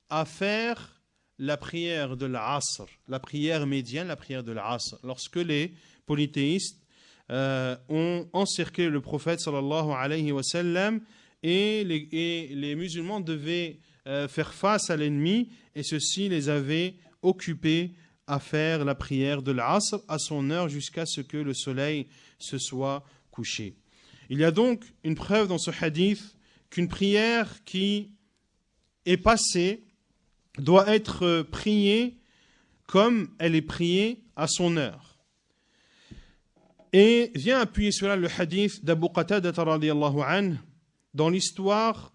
à faire la prière de l'Asr, la prière médiane, la prière de l'Asr. Lorsque les polythéistes ont encerclé le prophète sallallahu alayhi wa sallam, et les musulmans devaient faire face à l'ennemi, et ceux-ci les avaient occupés à faire la prière de l'Asr à son heure jusqu'à ce que le soleil se soit couché. Il y a donc une preuve dans ce hadith qu'une prière qui est passée doit être priée comme elle est priée à son heure. Et vient appuyer cela le hadith d'Abu Qatada radiyallahu anhu, dans l'histoire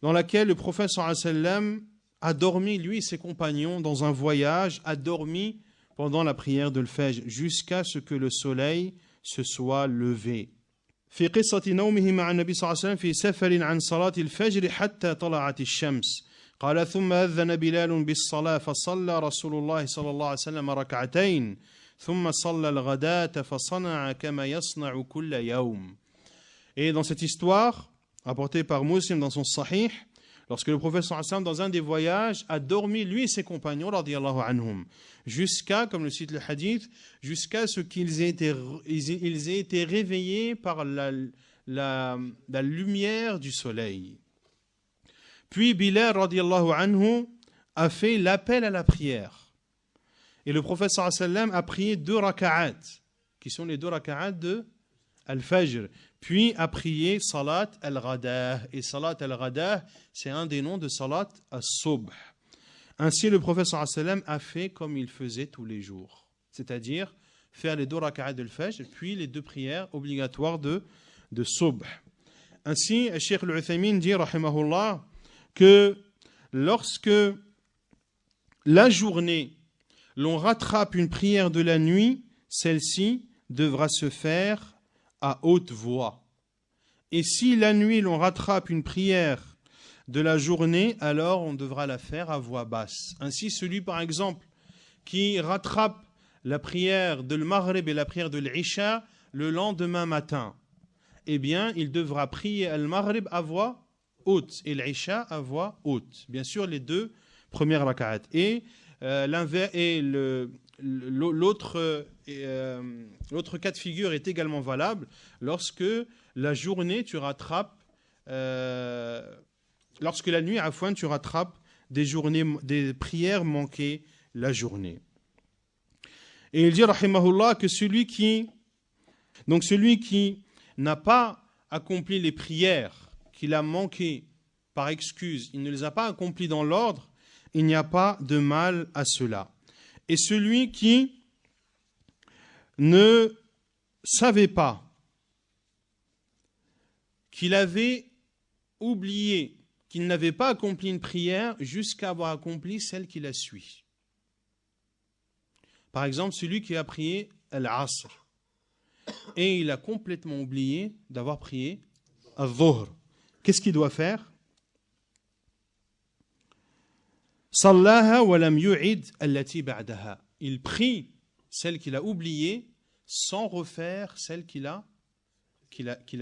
dans laquelle le prophète sallallahu alayhi wa sallam a dormi, lui et ses compagnons, dans un voyage, a dormi pendant la prière de l'Fajr, jusqu'à ce que le soleil se soit levé. في قصة نومه مع النبي صلى الله عليه وسلم في سفر عن صلاة الفجر حتى طلعت الشمس قال ثم أذن بلال بالصلاة فصلى رسول الله صلى الله عليه وسلم ركعتين ثم صلى الغداة فصنع كما يصنع كل يوم. Et dans cette histoire rapportée par Muslim dans son Sahih, lorsque le prophète sallallahu alayhi wa sallam, dans un des voyages, a dormi, lui et ses compagnons, radiyallahu anhum, jusqu'à, comme le cite le hadith, jusqu'à ce qu'ils aient été réveillés par la lumière du soleil. Puis Bilal, radiyallahu anhu, a fait l'appel à la prière. Et le prophète sallallahu alayhi wa sallam a prié 2 raka'at, qui sont les 2 raka'at de Al-Fajr, puis a prié Salat al-Ghadah. Et Salat al-Ghadah, c'est un des noms de Salat al-Subh. Ainsi, le prophète sallallahu alayhi wa sallam a fait comme il faisait tous les jours, c'est-à-dire faire les 2 raka'at de Al-Fajr, puis les 2 prières obligatoires de Subh. Ainsi, Cheikh al-Uthaymin dit, rahimahullah, que lorsque la journée, l'on rattrape une prière de la nuit, celle-ci devra se faire à haute voix. Et si la nuit l'on rattrape une prière de la journée, alors on devra la faire à voix basse. Ainsi, celui par exemple qui rattrape la prière de l'Maghrib et la prière de l'Isha le lendemain matin, eh bien il devra prier al-Maghrib à voix haute et l'Isha à voix haute. Bien sûr, les 2 premières raka'at. Et l'autre cas de figure est également valable lorsque la journée tu rattrapes, lorsque la nuit tu rattrapes des prières manquées la journée. Et il dit, rahimahullah, que celui qui n'a pas accompli les prières, qu'il a manqué par excuse, il ne les a pas accomplies dans l'ordre, il n'y a pas de mal à cela. Et celui qui ne savait pas qu'il avait oublié, qu'il n'avait pas accompli une prière jusqu'à avoir accompli celle qui la suit. Par exemple, celui qui a prié al-Asr et il a complètement oublié d'avoir prié al-Dhuhr. Qu'est-ce qu'il doit faire? Sallaha wa lam yu'id allati ba'daha. Il prie celle qu'il a oubliée sans refaire celle qui la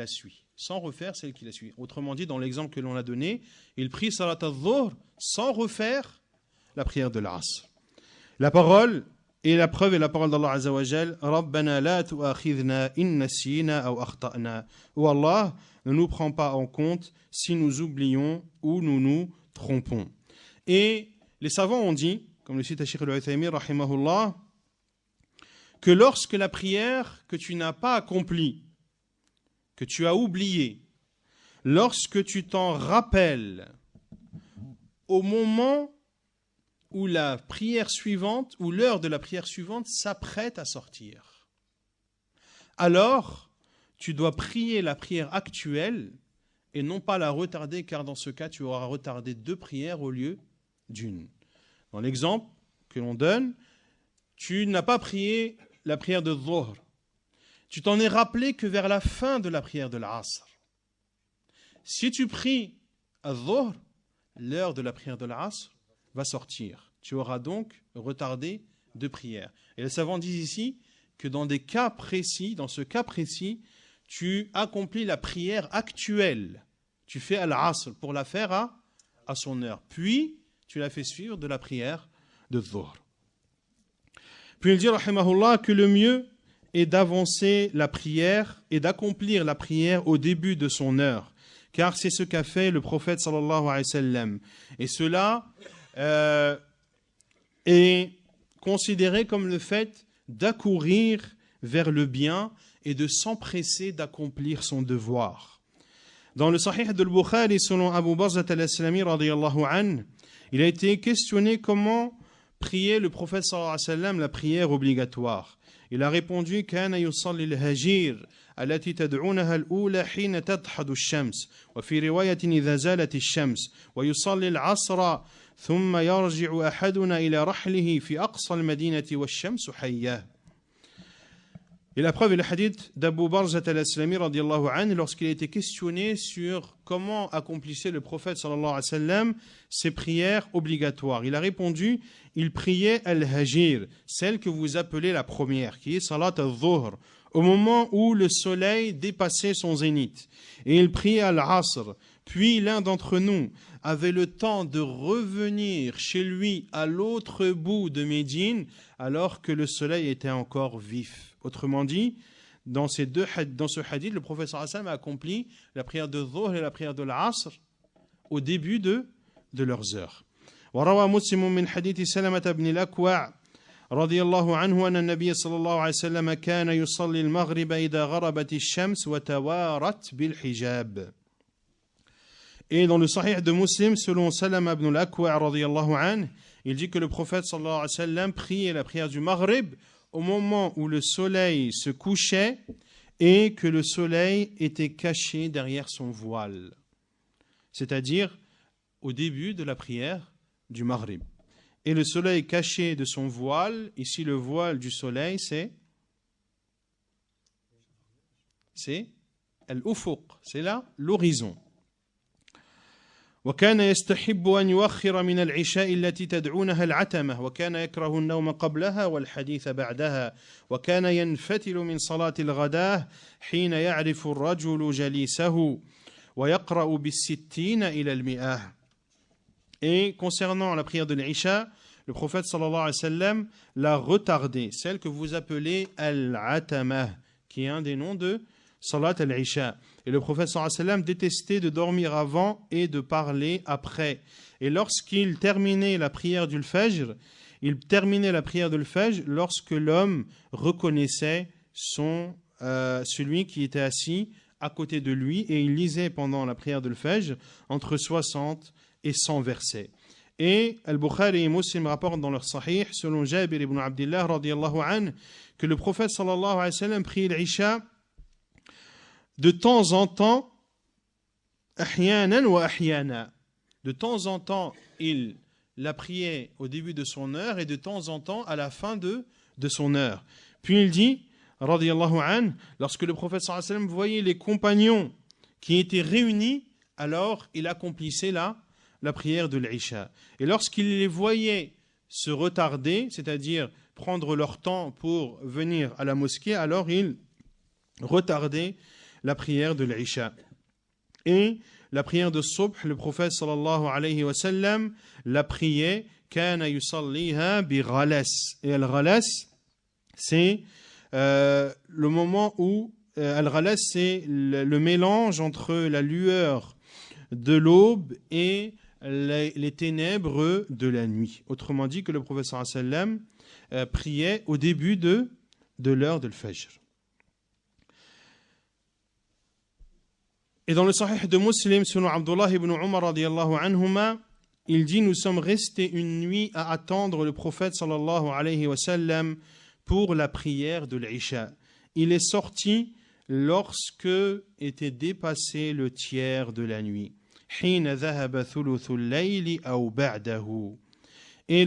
suit. Sans refaire celle qui la suit. Autrement dit, dans l'exemple que l'on a donné, il prie salat al-Dhuhr sans refaire la prière de l'Asr. La parole et la preuve est la parole d'Allah Azza wa Jal, Rabbana la tu'akhidhna in nasina aw akhta'na. Ô Allah, ne nous prends pas en compte si nous oublions ou nous nous trompons. Et les savants ont dit, comme le cite Cheikh al-Uthaymin rahimahullah, que lorsque la prière que tu n'as pas accomplie, que tu as oubliée, lorsque tu t'en rappelles au moment où la prière suivante, ou l'heure de la prière suivante s'apprête à sortir, alors tu dois prier la prière actuelle et non pas la retarder, car dans ce cas tu auras retardé 2 prières au lieu d'une. Dans l'exemple que l'on donne, tu n'as pas prié la prière de Dhuhr. Tu t'en es rappelé que vers la fin de la prière de l'Asr. Si tu pries à Dhuhr, l'heure de la prière de l'Asr va sortir. Tu auras donc retardé 2 prières. Et les savants disent ici que dans ce cas précis, tu accomplis la prière actuelle. Tu fais al-Asr pour la faire à son heure. Puis, tu la fais suivre de la prière de Dhuhr. Puis il dit, rahimahullah, que le mieux est d'avancer la prière et d'accomplir la prière au début de son heure. Car c'est ce qu'a fait le prophète sallallahu alayhi wa sallam. Et cela est considéré comme le fait d'accourir vers le bien et de s'empresser d'accomplir son devoir. Dans le Sahih de Bukhari, selon Abu Barzat al-Aslami radiyallahu anhu, il a été questionné comment prier le prophète sallallahu alayhi wa sallam la prière obligatoire. Il a répondu كان يصلي الهجير التي تدعونها الأولى حين تضحض الشمس وفي رواية إذا زالت الشمس ويصلي العصر ثم يرجع أحدنا إلى رحله في أقصى المدينة والشمس حية. Et la preuve est le hadith d'Abu Barzat al-Aslami radiyallahu anhu lorsqu'il a été questionné sur comment accomplissait le prophète sallallahu alayhi wa sallam ses prières obligatoires. Il a répondu, il priait al-Hajir, celle que vous appelez la première, qui est salat al-Dhuhr, au moment où le soleil dépassait son zénith. Et il priait al-Asr. Puis l'un d'entre nous avait le temps de revenir chez lui à l'autre bout de Médine alors que le soleil était encore vif. Autrement dit, dans ce hadith, le prophète sallallahu alayhi wa sallam a accompli la prière de Dhuhr et la prière de l'Asr au début de leurs heures. وروى مسلم من حديث سلمة بن الأكوع رضي الله عنه أن النبي صلى الله عليه وسلم كان يصلي المغرب إذا غربت الشمس وتوارت بالحجاب. Et dans le Sahih de Muslim, selon Salama ibn al-Akwa radiyallahu anhu, il dit que le prophète sallallahu alayhi wa sallam priait la prière du Maghrib au moment où le soleil se couchait et que le soleil était caché derrière son voile. C'est-à-dire au début de la prière du Maghrib. Et le soleil caché de son voile, ici le voile du soleil, c'est al-ufuq, c'est là l'horizon. وكان يستحب أن يؤخر من العشاء التي تدعونها العتمة وكان يكره النوم قبلها والحديث بعدها وكان ينفتل من صلاة الغداة حين يعرف الرجل جليسه ويقرأ بالستين إلى المئة. Et concernant la prière de l'Isha, le prophète sallallahu alayhi wa sallam l'a retardée, celle que vous appelez al-Atamah, qui est un des noms de Salat al-Isha. Et le prophète sallallahu alayhi wa sallam détestait de dormir avant et de parler après. Et lorsqu'il terminait la prière du Fajr, il terminait la prière de l'Fajr lorsque l'homme reconnaissait celui qui était assis à côté de lui, et il lisait pendant la prière de l'Fajr entre 60 et 100 versets. Et Al-Bukhari et Muslim rapportent dans leur Sahih, selon Jabir ibn Abdillah radiyallahu anhu, que le prophète sallallahu alayhi wa sallam priait l'Isha de temps en temps, ahyanan wa ahyana. De temps en temps, il la priait au début de son heure et de temps en temps à la fin de son heure. Puis il dit, radiyallahu anhu, lorsque le prophète sallallahu alayhi wa sallam voyait les compagnons qui étaient réunis, alors il accomplissait la prière de l'Isha. Et lorsqu'il les voyait se retarder, c'est-à-dire prendre leur temps pour venir à la mosquée, alors il retardait la prière de l'Isha. Et la prière de Subh, le prophète sallallahu alayhi wa sallam la priait, kana yusalliha bi ghalas. Et al-ghalas, c'est le moment où al-ghalas, c'est le mélange entre la lueur de l'aube et les ténèbres de la nuit. Autrement dit, que le prophète sallallahu alayhi wa sallam priait au début de l'heure de l'Fajr. Et dans le Sahih de Muslim, selon Abdullah ibn Umar radiyallahu anhuma, il dit, nous sommes restés une nuit à attendre le prophète sallallahu alayhi wa sallam pour la prière de l'Isha. Il est sorti lorsque était dépassé le tiers de la nuit. Et le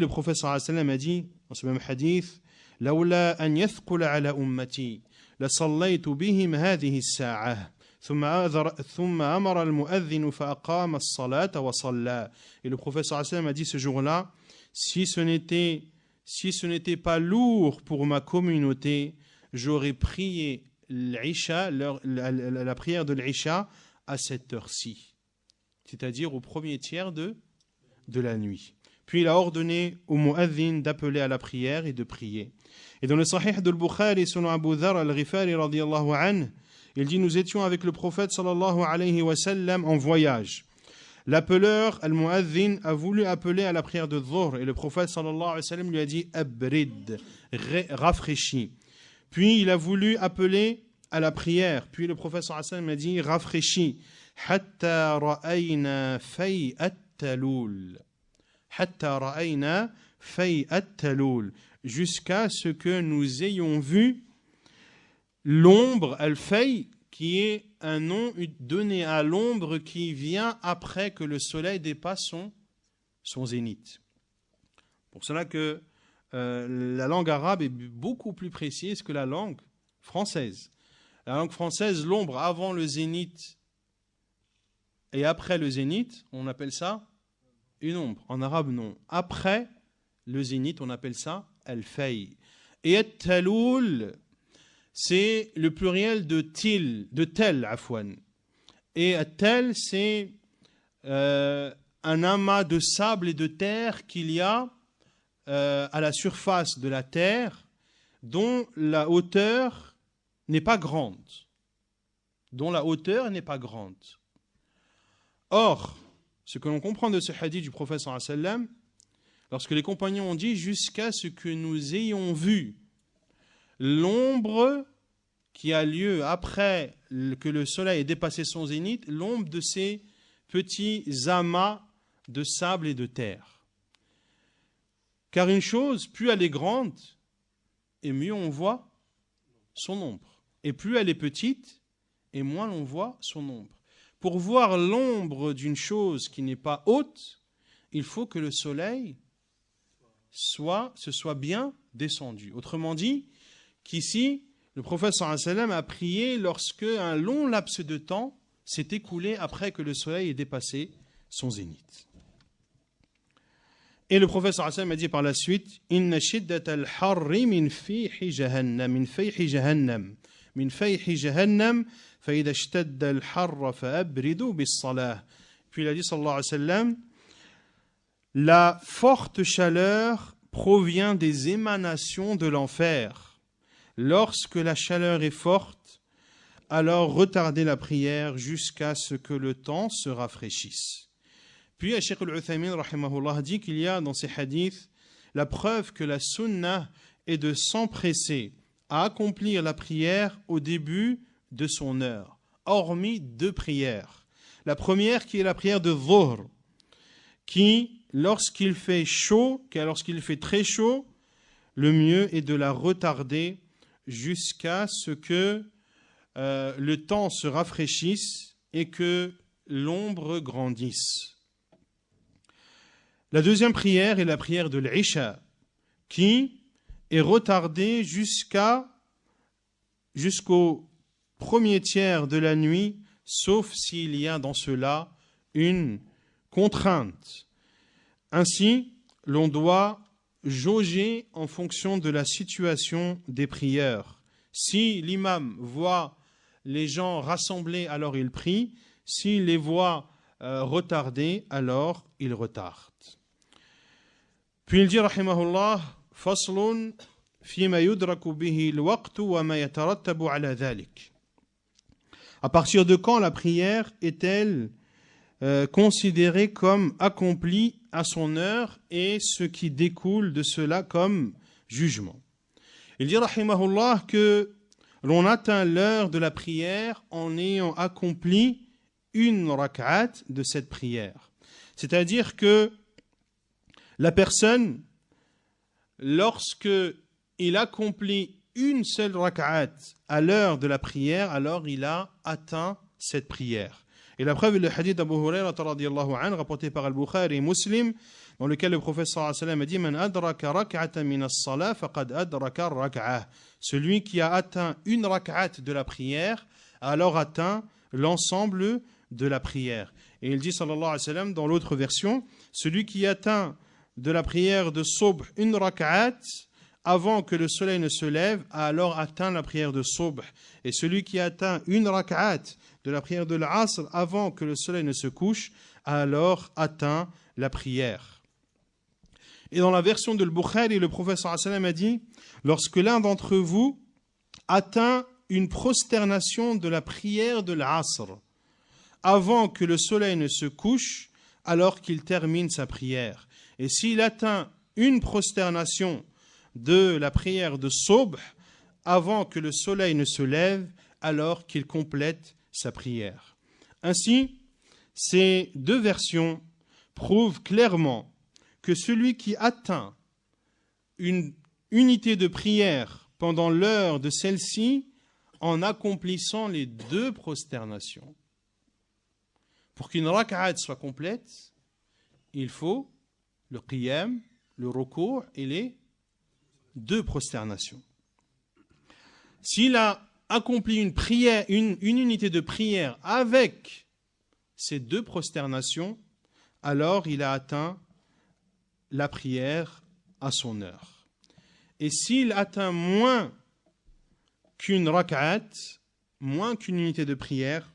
prophète sallallahu alayhi wa sallam a dit, dans ce même hadith, لولا أن يثقل على أمتي لصليت بهم هذه الساعة ثم أمر المؤذن فأقام الصلاة وصلى. Et le prophète sallallahu alayhi wa sallam a dit ce jour-là, si ce n'était pas lourd pour ma communauté, j'aurais prié l'Isha, la prière de l'Isha à cette heure-ci, c'est-à-dire au premier tiers de la nuit. Puis il a ordonné au mu'adhin d'appeler à la prière et de prier. Et dans le Sahih de Bukhari, selon Abu Dharr al-Ghifari radiyallahu anhu, il dit, nous étions avec le prophète sallallahu alayhi wa sallam en voyage. L'appeleur, al-mu'adhin, a voulu appeler à la prière de Dhuhr, et le prophète sallallahu alayhi wa sallam lui a dit, abrid, rafraîchis. Puis il a voulu appeler à la prière, puis le prophète sallallahu alayhi wa sallam a dit, rafraîchis, hatta ra'ayna fay'at talul. Hatta ra'ayna fay'at talul. Jusqu'à ce que nous ayons vu l'ombre, al-fay, qui est un nom donné à l'ombre qui vient après que le soleil dépasse son zénith. Pour cela que la langue arabe est beaucoup plus précise que la langue française. La langue française, l'ombre avant le zénith et après le zénith, on appelle ça une ombre. En arabe, non. Après le zénith, on appelle ça al-fay. Et at-taloul, c'est le pluriel de tel, afwan. Et tel, c'est un amas de sable et de terre qu'il y a à la surface de la terre, dont la hauteur n'est pas grande. Or, ce que l'on comprend de ce hadith du prophète sallallahu alayhi wa sallam, lorsque les compagnons ont dit, jusqu'à ce que nous ayons vu l'ombre qui a lieu après que le soleil ait dépassé son zénith, l'ombre de ces petits amas de sable et de terre. Car une chose, plus elle est grande, et mieux on voit son ombre. Et plus elle est petite, et moins l'on voit son ombre. Pour voir l'ombre d'une chose qui n'est pas haute, il faut que le soleil se soit bien descendu. Autrement dit, qu'ici, le prophète sallallahu alayhi wa sallam a prié lorsque un long laps de temps s'est écoulé après que le soleil ait dépassé son zénith. Et le prophète sallallahu alayhi wa sallam a dit par la suite, Inna shiddat al-harri min fayhi jahannam, min fayhi jahannam, fa idha ishtadda al-harra fa abridu bis-salah. Puis il a dit sallallahu alayhi wa sallam, la forte chaleur provient des émanations de l'enfer. Lorsque la chaleur est forte, alors retardez la prière jusqu'à ce que le temps se rafraîchisse. Puis Cheikh al-Uthaymin rahimahullah dit qu'il y a dans ces hadiths la preuve que la sunnah est de s'empresser à accomplir la prière au début de son heure, hormis 2 prières. La première qui est la prière de Dhuhr, qui, lorsqu'il fait chaud, lorsqu'il fait très chaud, le mieux est de la retarder jusqu'à ce que le temps se rafraîchisse et que l'ombre grandisse. La deuxième prière est la prière de l'Isha, qui est retardée jusqu'au premier tiers de la nuit, sauf s'il y a dans cela une contrainte. Ainsi, l'on doit jauger en fonction de la situation des prières. Si l'imam voit les gens rassemblés, alors il prie. S'il les voit retardés, alors il retarde. Puis il dit, rahimahullah, faslun fima yudraku bihi al-waqt wa ma yatarattabu ala dhalik. À partir de quand la prière est-elle considérée comme accomplie à son heure et ce qui découle de cela comme jugement? Il dit, rahimahullah, que l'on atteint l'heure de la prière en ayant accompli une rak'at de cette prière. C'est-à-dire que la personne, lorsque il accomplit une seule rak'at à l'heure de la prière, alors il a atteint cette prière. Et la preuve est le hadith d'Abu Hurayrah radiyallahu anhu, rapporté par Al-Bukhari et Muslim, dans lequel le prophète sallallahu alayhi wa sallam a dit « Man adraka rak'atan min as-salah faqad adraka rak'ah » Celui qui a atteint une rak'at de la prière, a alors atteint l'ensemble de la prière. Et il dit sallallahu alayhi wa sallam dans l'autre version, celui qui atteint de la prière de Subh une rak'at avant que le soleil ne se lève, a alors atteint la prière de Subh. Et celui qui atteint une rak'at de la prière de l'Asr avant que le soleil ne se couche, a alors atteint la prière. Et dans la version de Al-Bukhari, le prophète sallallahu alayhi wa sallam a dit, lorsque l'un d'entre vous atteint une prosternation de la prière de l'Asr avant que le soleil ne se couche, alors qu'il termine sa prière. Et s'il atteint une prosternation de la prière de Subh avant que le soleil ne se lève, alors qu'il complète sa prière. Ainsi, ces 2 versions prouvent clairement que celui qui atteint une unité de prière pendant l'heure de celle-ci, en accomplissant les 2 prosternations. Pour qu'une rak'at soit complète, il faut le qiyam, le ruku' et les 2 prosternations. S'il a accompli une prière, une unité de prière avec ces 2 prosternations, alors il a atteint la prière à son heure. Et s'il atteint moins qu'une rak'at, moins qu'une unité de prière,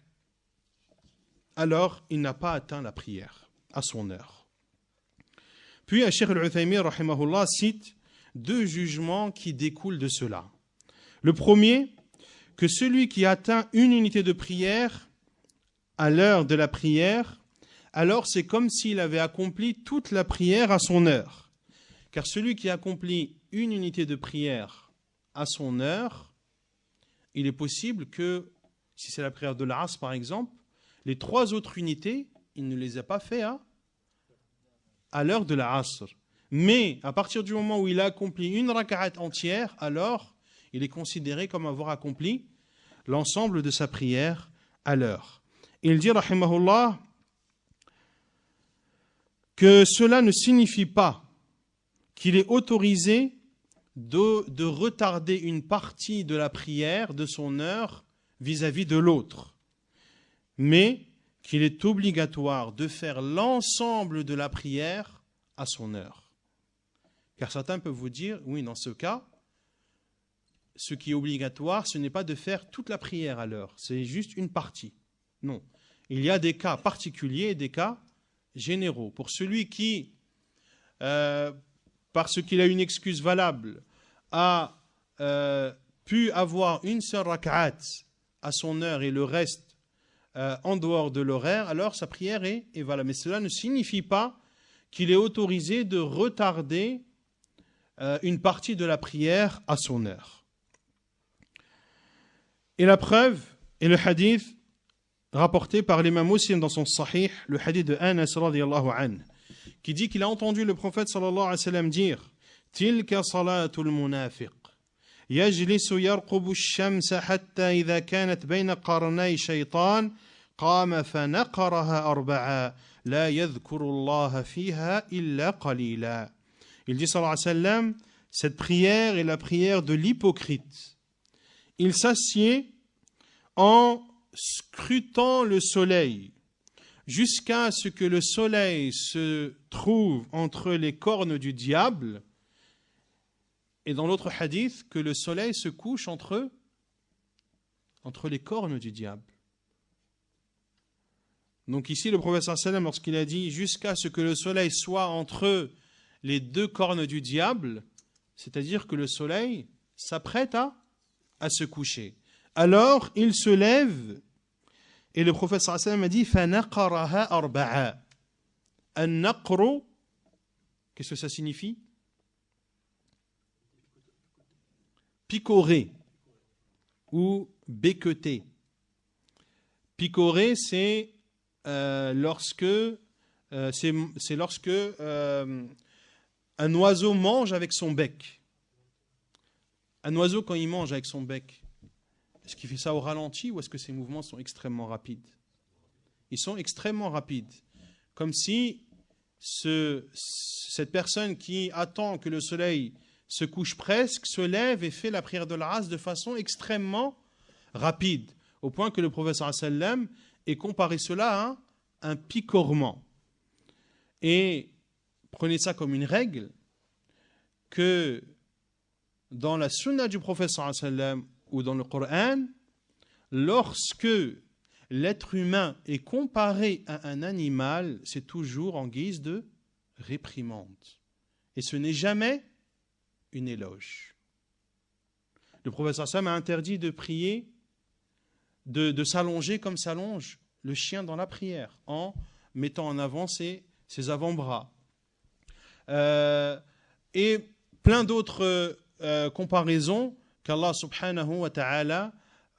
alors il n'a pas atteint la prière à son heure. Puis Cheikh Al-Uthaymin rahimahullah cite 2 jugements qui découlent de cela. Le premier, que celui qui atteint une unité de prière à l'heure de la prière, alors c'est comme s'il avait accompli toute la prière à son heure. Car celui qui accomplit une unité de prière à son heure, il est possible que, si c'est la prière de l'Asr par exemple, les 3 autres unités, il ne les a pas fait à l'heure de l'Asr. Mais à partir du moment où il a accompli une rak'at entière, alors il est considéré comme avoir accompli l'ensemble de sa prière à l'heure. Il dit, rahimahullah, que cela ne signifie pas qu'il est autorisé de retarder une partie de la prière de son heure vis-à-vis de l'autre, mais qu'il est obligatoire de faire l'ensemble de la prière à son heure. Car certains peuvent vous dire, oui, dans ce cas, ce qui est obligatoire, ce n'est pas de faire toute la prière à l'heure, c'est juste une partie. Non. Il y a des cas particuliers et des cas généraux. Pour celui qui, parce qu'il a une excuse valable, a pu avoir une seule rak'at à son heure et le reste en dehors de l'horaire, alors sa prière est valable. Mais cela ne signifie pas qu'il est autorisé de retarder une partie de la prière à son heure. Et la preuve est le hadith rapporté par l'imam Muslim dans son Sahih, le hadith de Anas radiyallahu anhu, qui dit qu'il a entendu le prophète sallallahu alayhi wa sallam dire « Tilka salatul munafiq, yajlisu yarqubu ash-shamsa hatta idha kanat bayna qarnay shaytan, qama fanaqaraha arba'a, la yadhkuru Allah fiha illa qalila » Il dit sallallahu alayhi wa sallam, cette prière est la prière de l'hypocrite. Il s'assied en scrutant le soleil jusqu'à ce que le soleil se trouve entre les cornes du diable, et dans l'autre hadith que le soleil se couche entre les cornes du diable. Donc ici le prophète sallallahu alayhi wa sallam, lorsqu'il a dit jusqu'à ce que le soleil soit entre les deux cornes du diable, c'est-à-dire que le soleil s'apprête à se coucher. Alors il se lève et le prophète sallallahu alayhi wa sallam a dit فَنَقَرَهَا أَرْبَعًا. An-naqru, qu'est-ce que ça signifie? Picorer ou becqueter. Picorer, c'est lorsque un oiseau mange avec son bec. Un oiseau, quand il mange avec son bec, est-ce qu'il fait ça au ralenti ou est-ce que ses mouvements sont extrêmement rapides? Ils sont extrêmement rapides. Comme si cette personne qui attend que le soleil se couche presque, se lève et fait la prière de l'Asr de façon extrêmement rapide, au point que le prophète sallallahu alayhi wa sallam ait comparé cela à un picorement. Et prenez ça comme une règle, que dans la sunna du prophète sallallahu alayhi wa sallam ou dans le Coran, lorsque l'être humain est comparé à un animal, c'est toujours en guise de réprimande. Et ce n'est jamais une éloge. Le prophète sallallahu alayhi wa sallam a interdit de prier, de s'allonger comme s'allonge le chien dans la prière, en mettant en avant ses avant-bras. Et plein d'autres comparaisons qu'Allah subhanahu wa ta'ala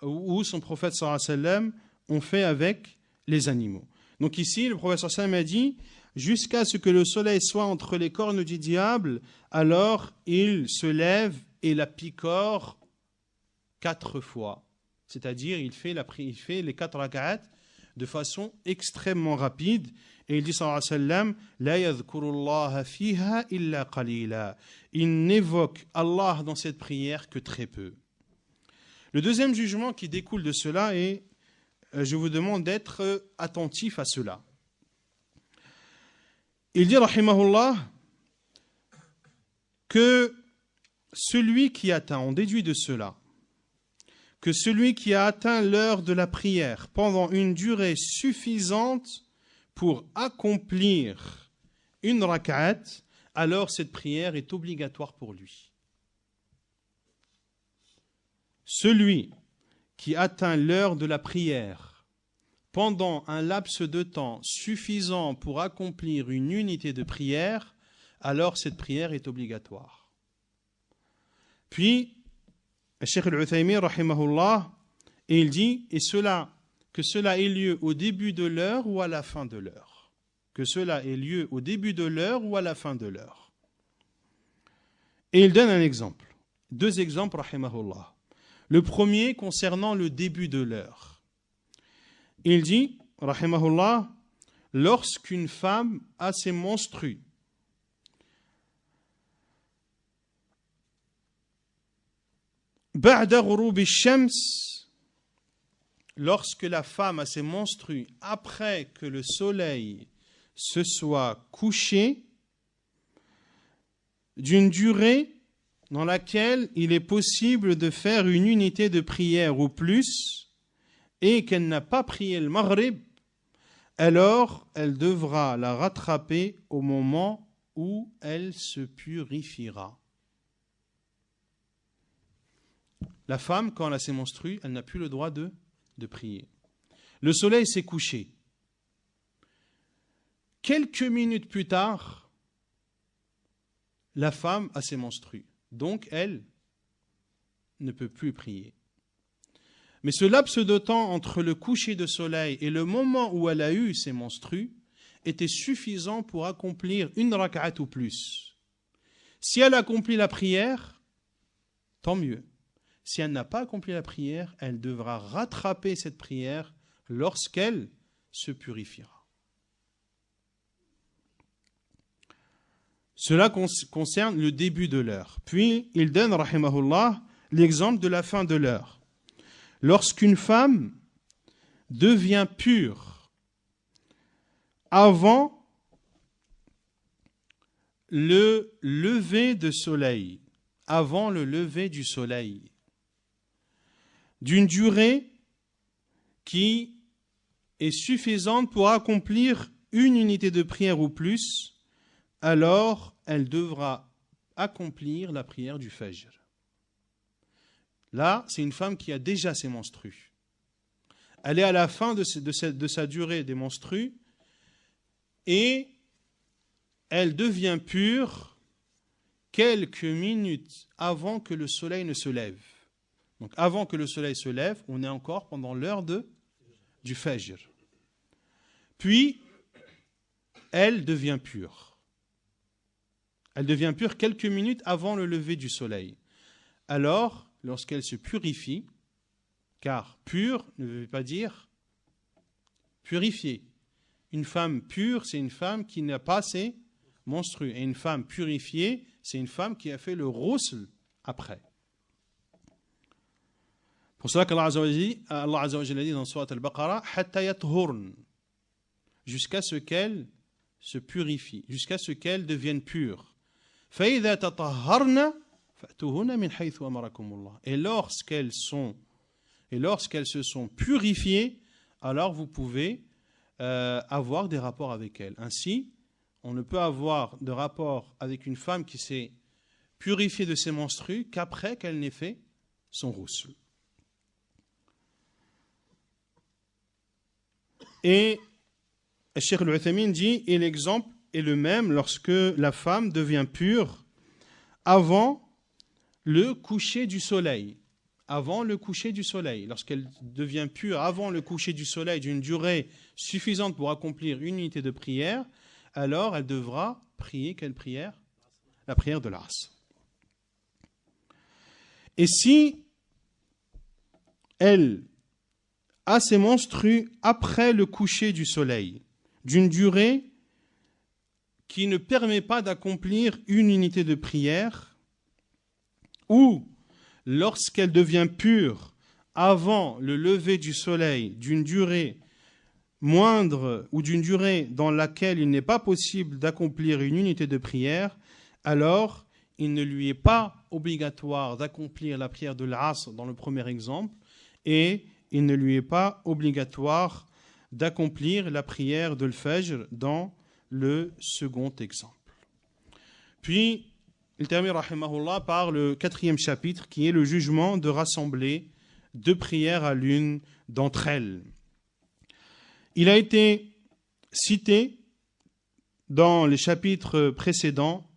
ou son prophète sallallahu alayhi wa sallam ont fait avec les animaux. Donc ici, le prophète sallallahu alayhi wa sallam a dit jusqu'à ce que le soleil soit entre les cornes du diable, alors il se lève et la picore 4 fois. C'est-à-dire, il fait les 4 rak'at de façon extrêmement rapide. Et il dit sallallahu alayhi wa sallam, la yadhkurullaha fiha illa qalila. Il n'évoque Allah dans cette prière que très peu. Le deuxième jugement qui découle de cela est, je vous demande d'être attentif à cela. Il dit, rahimahullah, que celui qui atteint, on déduit de cela, que celui qui a atteint l'heure de la prière pendant une durée suffisante pour accomplir une rak'at, alors cette prière est obligatoire pour lui. Celui qui atteint l'heure de la prière pendant un laps de temps suffisant pour accomplir une unité de prière, alors cette prière est obligatoire. Puis, Cheikh Al-Uthaymin, rahimahullah, et il dit, que cela ait lieu au début de l'heure ou à la fin de l'heure. Que cela ait lieu au début de l'heure ou à la fin de l'heure. Et il donne un exemple. 2 exemples, rahimahullah. Le premier concernant le début de l'heure. Il dit, rahimahullah, lorsqu'une femme a ses menstrues, ba'da ghurub ash-shams, lorsque la femme a ses menstrues après que le soleil se soit couché, d'une durée dans laquelle il est possible de faire une unité de prière ou plus, et qu'elle n'a pas prié le maghrib, alors elle devra la rattraper au moment où elle se purifiera. La femme, quand elle a ses menstrues, elle n'a plus le droit de prier. Le soleil s'est couché. Quelques minutes plus tard, la femme a ses menstrues. Donc, elle ne peut plus prier. Mais ce laps de temps entre le coucher de soleil et le moment où elle a eu ses menstrues était suffisant pour accomplir une rak'at ou plus. Si elle accomplit la prière, tant mieux. Si elle n'a pas accompli la prière, elle devra rattraper cette prière lorsqu'elle se purifiera. Cela concerne le début de l'heure. Puis, il donne, rahimahullah, l'exemple de la fin de l'heure. Lorsqu'une femme devient pure avant le lever de soleil, avant le lever du soleil, d'une durée qui est suffisante pour accomplir une unité de prière ou plus, alors elle devra accomplir la prière du Fajr. Là, c'est une femme qui a déjà ses menstrues. Elle est à la fin de sa durée des menstrues et elle devient pure quelques minutes avant que le soleil ne se lève. Donc avant que le soleil se lève, on est encore pendant l'heure du Fajr. Puis, elle devient pure. Elle devient pure quelques minutes avant le lever du soleil. Alors, lorsqu'elle se purifie, car pure ne veut pas dire purifier. Une femme pure, c'est une femme qui n'a pas ses menstrues. Et une femme purifiée, c'est une femme qui a fait le ghusl après. Pour cela qu'Allah Azza wa Jalla dit dans Surat Al-Baqarah, hatta yathurn, jusqu'à ce qu'elle se purifie, jusqu'à ce qu'elle devienne pure. فَإِذَا تَطَهَّرْنَ فَأْتُوهُنَّ مِنْ حَيْثُ أَمَرَكُمُ اللَّهُ. Et lorsqu'elles se sont purifiées, alors vous pouvez avoir des rapports avec elles. Ainsi, on ne peut avoir de rapport avec une femme qui s'est purifiée de ses menstrues qu'après qu'elle n'ait fait son ghusl. Et Cheikh Al-Uthaymin dit, et l'exemple est le même lorsque la femme devient pure avant le coucher du soleil. Avant le coucher du soleil. Lorsqu'elle devient pure avant le coucher du soleil d'une durée suffisante pour accomplir une unité de prière, alors elle devra prier quelle prière? La prière de l'Asr. Et si elle a ses menstrues après le coucher du soleil, d'une durée qui ne permet pas d'accomplir une unité de prière, ou lorsqu'elle devient pure avant le lever du soleil, d'une durée moindre ou d'une durée dans laquelle il n'est pas possible d'accomplir une unité de prière, alors il ne lui est pas obligatoire d'accomplir la prière de l'Asr dans le premier exemple, et il ne lui est pas obligatoire d'accomplir la prière de l'Fajr dans le second exemple. Puis, il termine, rahimahullah, par le 4e chapitre, qui est le jugement de rassembler deux prières à l'une d'entre elles. Il a été cité dans les chapitres précédents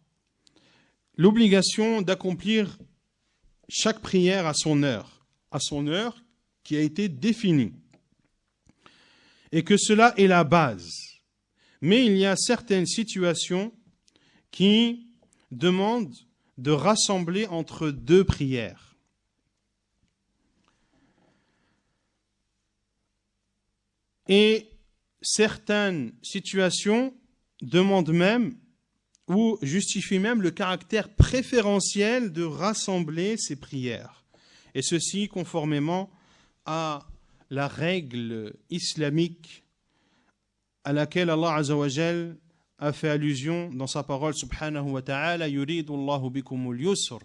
l'obligation d'accomplir chaque prière à son heure qui a été définie, et que cela est la base. Mais il y a certaines situations qui demandent de rassembler entre deux prières. Et certaines situations demandent même ou justifient même le caractère préférentiel de rassembler ces prières. Et ceci conformément à la règle islamique à laquelle Allah Azza wa Jal a fait allusion dans sa parole subhanahu wa ta'ala, yuridu Allahu bikumul yusr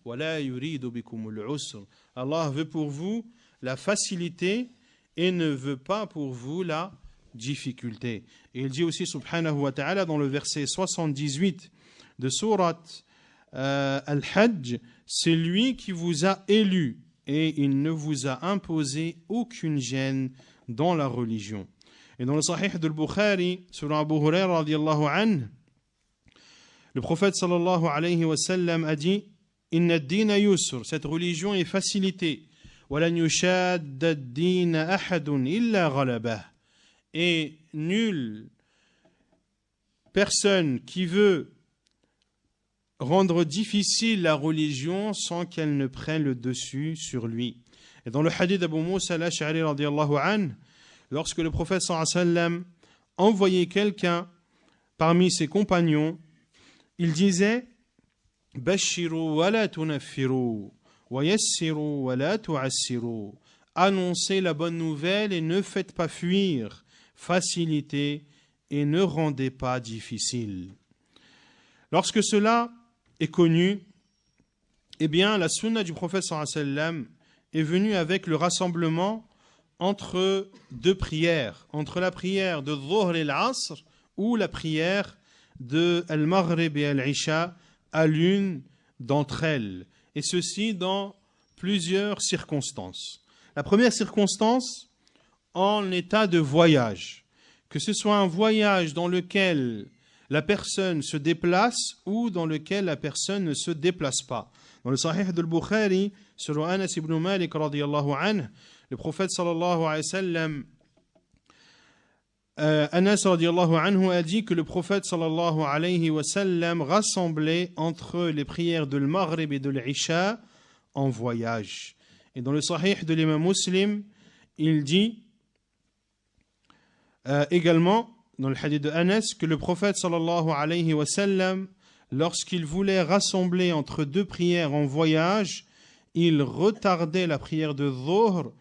wa la yuridu bikumul usr. Allah veut pour vous la facilité et ne veut pas pour vous la difficulté. Et il dit aussi subhanahu wa ta'ala dans le verset 78 de sourate Al-Hajj, c'est lui qui vous a élu et il ne vous a imposé aucune gêne dans la religion. Et dans le Sahih de Bukhari, sur Abu Huraira radiyallahu anhu, Le prophète sallallahu alayhi wa sallam a dit Inna ad-dina yusr, cette religion est facilitée. Walan yushadda ad-dina ahadun illa ghalabah. Et nulle personne qui veut rendre difficile la religion sans qu'elle ne prenne le dessus sur lui. Et dans le hadith d'Abu Moussa al-Ash'ari radiyallahu anhu, lorsque le prophète sallallahu alayhi wa sallam envoyait quelqu'un parmi ses compagnons, il disait Bashiru wa la tunaffiru wa yassiru wa la tu'assiru. Annoncez la bonne nouvelle et ne faites pas fuir, facilitez et ne rendez pas difficile. Lorsque cela est connu, eh bien la sunna du prophète sallallahu alayhi wa sallam est venue avec le rassemblement entre deux prières, entre la prière de Dhuhr et l'Asr ou la prière de Al-Maghrib et Al-Isha à l'une d'entre elles, et ceci dans plusieurs circonstances. La première circonstance, en état de voyage, que ce soit un voyage dans lequel la personne se déplace ou dans lequel la personne ne se déplace pas. Dans le Sahih de Bukhari, selon Anas ibn Malik radiyallahu anhu, le prophète sallallahu alayhi wa sallam, Anas radiyallahu anhu a dit que le prophète sallallahu alayhi wa sallam rassemblait entre les prières de l'Maghrib et de l'Isha en voyage. Et dans le Sahih de l'imam Muslim, il dit également dans le hadith de Anas que le prophète sallallahu alayhi wa sallam, lorsqu'il voulait rassembler entre deux prières en voyage, il retardait la prière de Dhuhr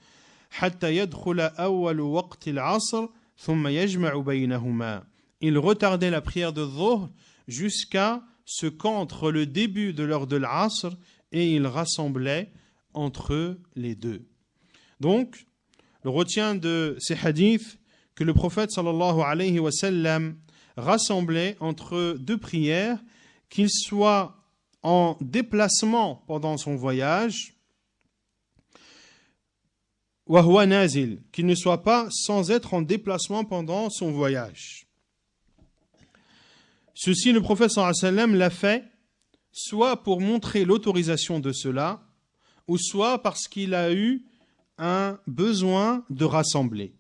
hatta yadkhula awwal waqt al-'asr thumma yajma'u baynahuma. Il retardait la prière de Dhuhr jusqu'à ce qu'entre le début de l'heure de l'Asr et il rassemblait entre les deux. Donc, le retient de ces hadiths que le prophète sallallahu alayhi wa sallam rassemblait entre deux prières, qu'il soit en déplacement pendant son voyage, wa huwa nazil, qu'il ne soit pas sans être en déplacement pendant son voyage. Ceci, le prophète sallallahu alayhi wa sallam l'a fait soit pour montrer l'autorisation de cela, ou soit parce qu'il a eu un besoin de rassembler.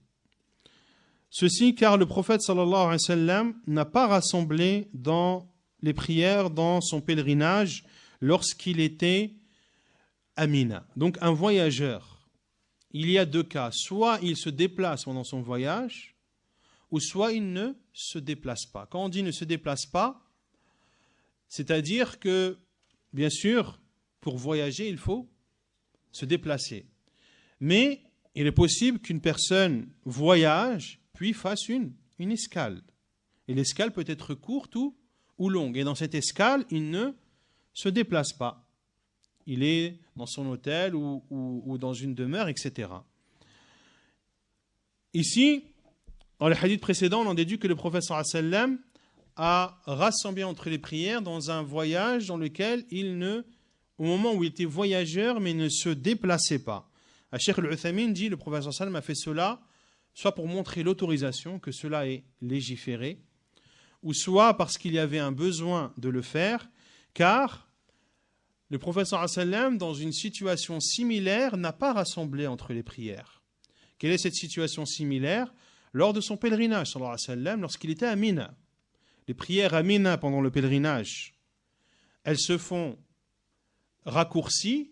Ceci car le prophète sallallahu alayhi wa sallam n'a pas rassemblé dans les prières dans son pèlerinage lorsqu'il était à Mina. Donc un voyageur, il y a deux cas. Soit il se déplace pendant son voyage, ou soit il ne se déplace pas. Quand on dit ne se déplace pas, c'est-à-dire que, bien sûr, pour voyager, il faut se déplacer. Mais il est possible qu'une personne voyage puis fasse une escale. Et l'escale peut être courte ou longue. Et dans cette escale, il ne se déplace pas. Il est dans son hôtel ou dans une demeure, etc. Ici, dans le hadith précédent, on en déduit que le prophète sallallahu alayhi wa sallam a rassemblé entre les prières dans un voyage dans lequel au moment où il était voyageur, mais ne se déplaçait pas. Cheikh al-Uthaymin dit, le prophète sallallahu alayhi wa sallam a fait cela soit pour montrer l'autorisation que cela est légiféré, ou soit parce qu'il y avait un besoin de le faire, car le prophète sallallahu alayhi wa sallam, dans une situation similaire, n'a pas rassemblé entre les prières. Quelle est cette situation similaire? Lors de son pèlerinage, sallallahu alayhi wa sallam, lorsqu'il était à Mina. Les prières à Mina pendant le pèlerinage, elles se font raccourcies,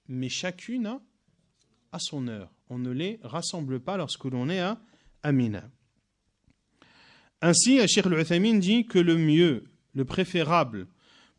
mais chacune à son heure. On ne les rassemble pas lorsque l'on est à Mina. Ainsi, Cheikh al-Uthaymin dit que le mieux, le préférable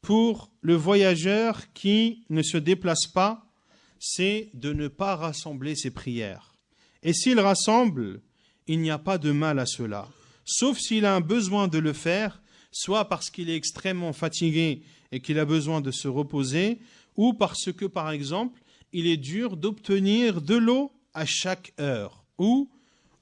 pour le voyageur qui ne se déplace pas, c'est de ne pas rassembler ses prières. Et s'il rassemble, il n'y a pas de mal à cela. Sauf s'il a un besoin de le faire, soit parce qu'il est extrêmement fatigué et qu'il a besoin de se reposer, ou parce que, par exemple, il est dur d'obtenir de l'eau à chaque heure, ou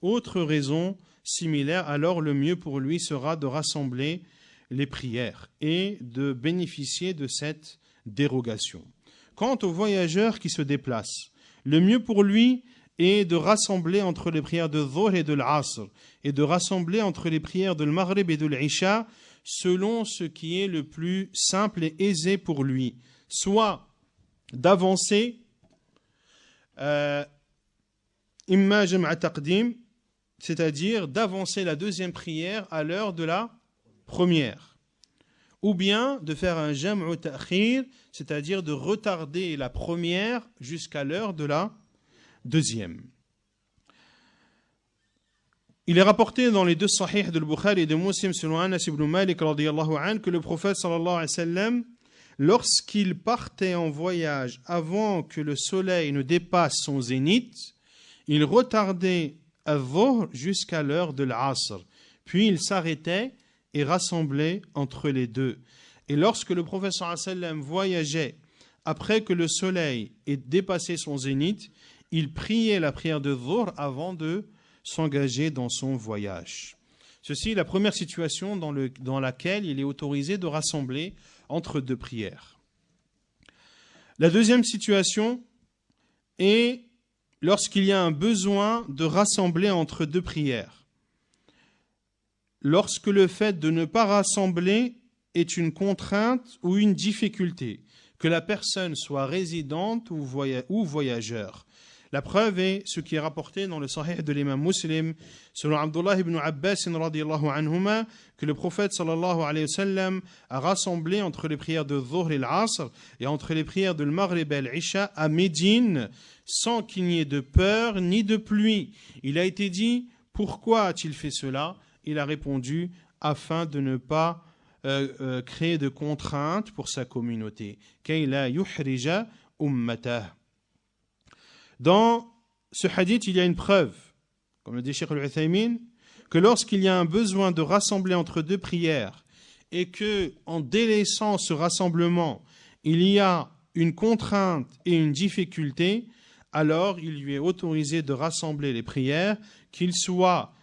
autre raison similaire, alors le mieux pour lui sera de rassembler les prières et de bénéficier de cette dérogation. Quant au voyageur qui se déplace, le mieux pour lui est de rassembler entre les prières de Dhuhr et de l'Asr, et de rassembler entre les prières de l'Maghrib et de l'Isha, selon ce qui est le plus simple et aisé pour lui, soit d'avancer imma jam'a taqdim, c'est-à-dire d'avancer la deuxième prière à l'heure de la première, ou bien de faire un jam'u ta'khir, c'est-à-dire de retarder la première jusqu'à l'heure de la deuxième. Il est rapporté dans les deux sahih de Bukhari et de Muslim selon Anas ibn Malik radiyallahu anhu que le prophète sallallahu alayhi wa sallam, lorsqu'il partait en voyage avant que le soleil ne dépasse son zénith, il retardait al-dhuhr jusqu'à l'heure de l'asr, puis il s'arrêtait et rassemblait entre les deux. Et lorsque le prophète sallallahu alayhi wa sallam voyageait après que le soleil ait dépassé son zénith, il priait la prière de dhuhr avant de s'engager dans son voyage. Ceci est la première situation dans laquelle il est autorisé de rassembler entre deux prières. La deuxième situation est lorsqu'il y a un besoin de rassembler entre deux prières. Lorsque le fait de ne pas rassembler est une contrainte ou une difficulté, que la personne soit résidente ou voyageur. La preuve est ce qui est rapporté dans le Sahih de l'imam Muslim, selon Abdullah ibn Abbas radiyallahu anhuma, que le prophète sallallahu alayhi wa sallam a rassemblé entre les prières de Dhuhr et l'Asr et entre les prières de l'Maghrib et l'Isha à Médine, sans qu'il n'y ait de peur ni de pluie. Il a été dit, pourquoi a-t-il fait cela? Il a répondu, afin de ne pas créer de contraintes pour sa communauté. Kay la yuhrija ummatah. Dans ce hadith, il y a une preuve, comme le dit Cheikh al-Uthaymin, que lorsqu'il y a un besoin de rassembler entre deux prières et que, en délaissant ce rassemblement, il y a une contrainte et une difficulté, alors il lui est autorisé de rassembler les prières, qu'il soit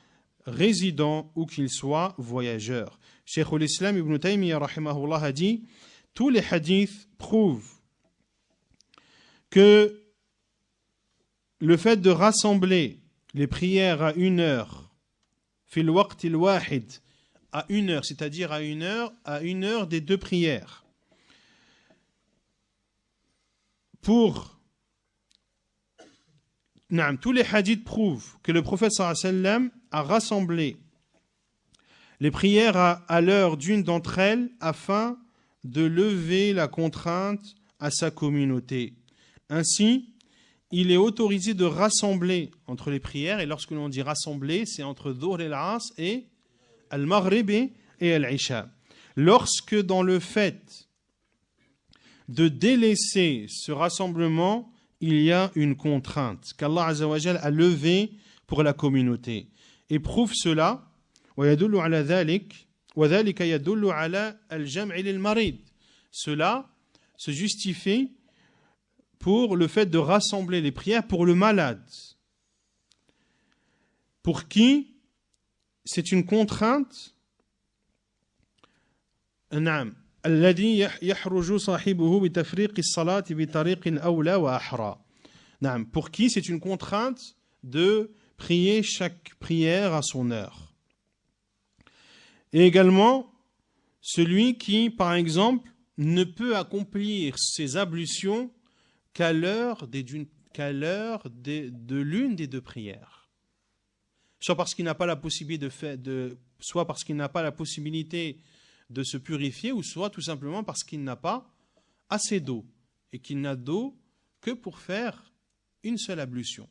résident ou qu'il soit voyageur. Cheikh al-Islam ibn Taymiyyah rahimahullah a dit, tous les hadiths prouvent que le fait de rassembler les prières à 1 heure, fil waqt il wahid, à 1 heure, c'est-à-dire à 1 heure des deux prières, tous les hadiths prouvent que le prophète sallallahu alayhi wa sallam a rassemblé les prières à l'heure d'une d'entre elles afin de lever la contrainte à sa communauté. Ainsi, il est autorisé de rassembler entre les prières, et lorsque l'on dit rassembler, c'est entre Dhuhr et l'Asr et Al-Maghrib et Al-Isha. Lorsque dans le fait de délaisser ce rassemblement, il y a une contrainte qu'Allah Azza wa Jal a levée pour la communauté. Et prouve cela, وَيَدُلُّ عَلَى ذَلِكَ وَذَلِكَ يَدُلُّ عَلَى الْجَمْعِ لِلْمَرِيضِ. Cela se justifie pour le fait de rassembler les prières pour le malade, pour qui c'est une contrainte, الذي يحرج صاحبه بتفريق الصلاة بطريق أولى وأحرى. Pour qui c'est une contrainte de prier chaque prière à son heure. Et également celui qui, par exemple, ne peut accomplir ses ablutions qu'à l'heure de l'une des deux prières. Soit parce qu'il n'a pas la possibilité soit parce qu'il n'a pas la possibilité de se purifier, ou soit tout simplement parce qu'il n'a pas assez d'eau et qu'il n'a d'eau que pour faire une seule ablution.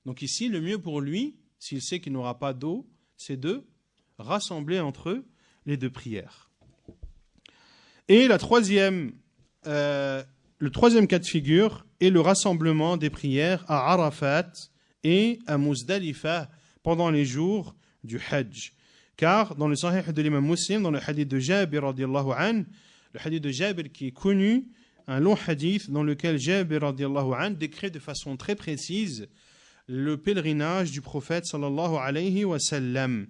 Donc ici, le mieux pour lui, s'il sait qu'il n'aura pas d'eau, c'est de rassembler entre eux les deux prières. Et le troisième cas de figure est le rassemblement des prières à Arafat et à Muzdalifa pendant les jours du Hajj. Car dans le Sahih de l'imam Muslim, dans le hadith de Jabir radiallahu anhu, le hadith de Jabir qui est connu, un long hadith dans lequel Jabir radiallahu anhu décrit de façon très précise le pèlerinage du prophète sallallahu alayhi wa sallam.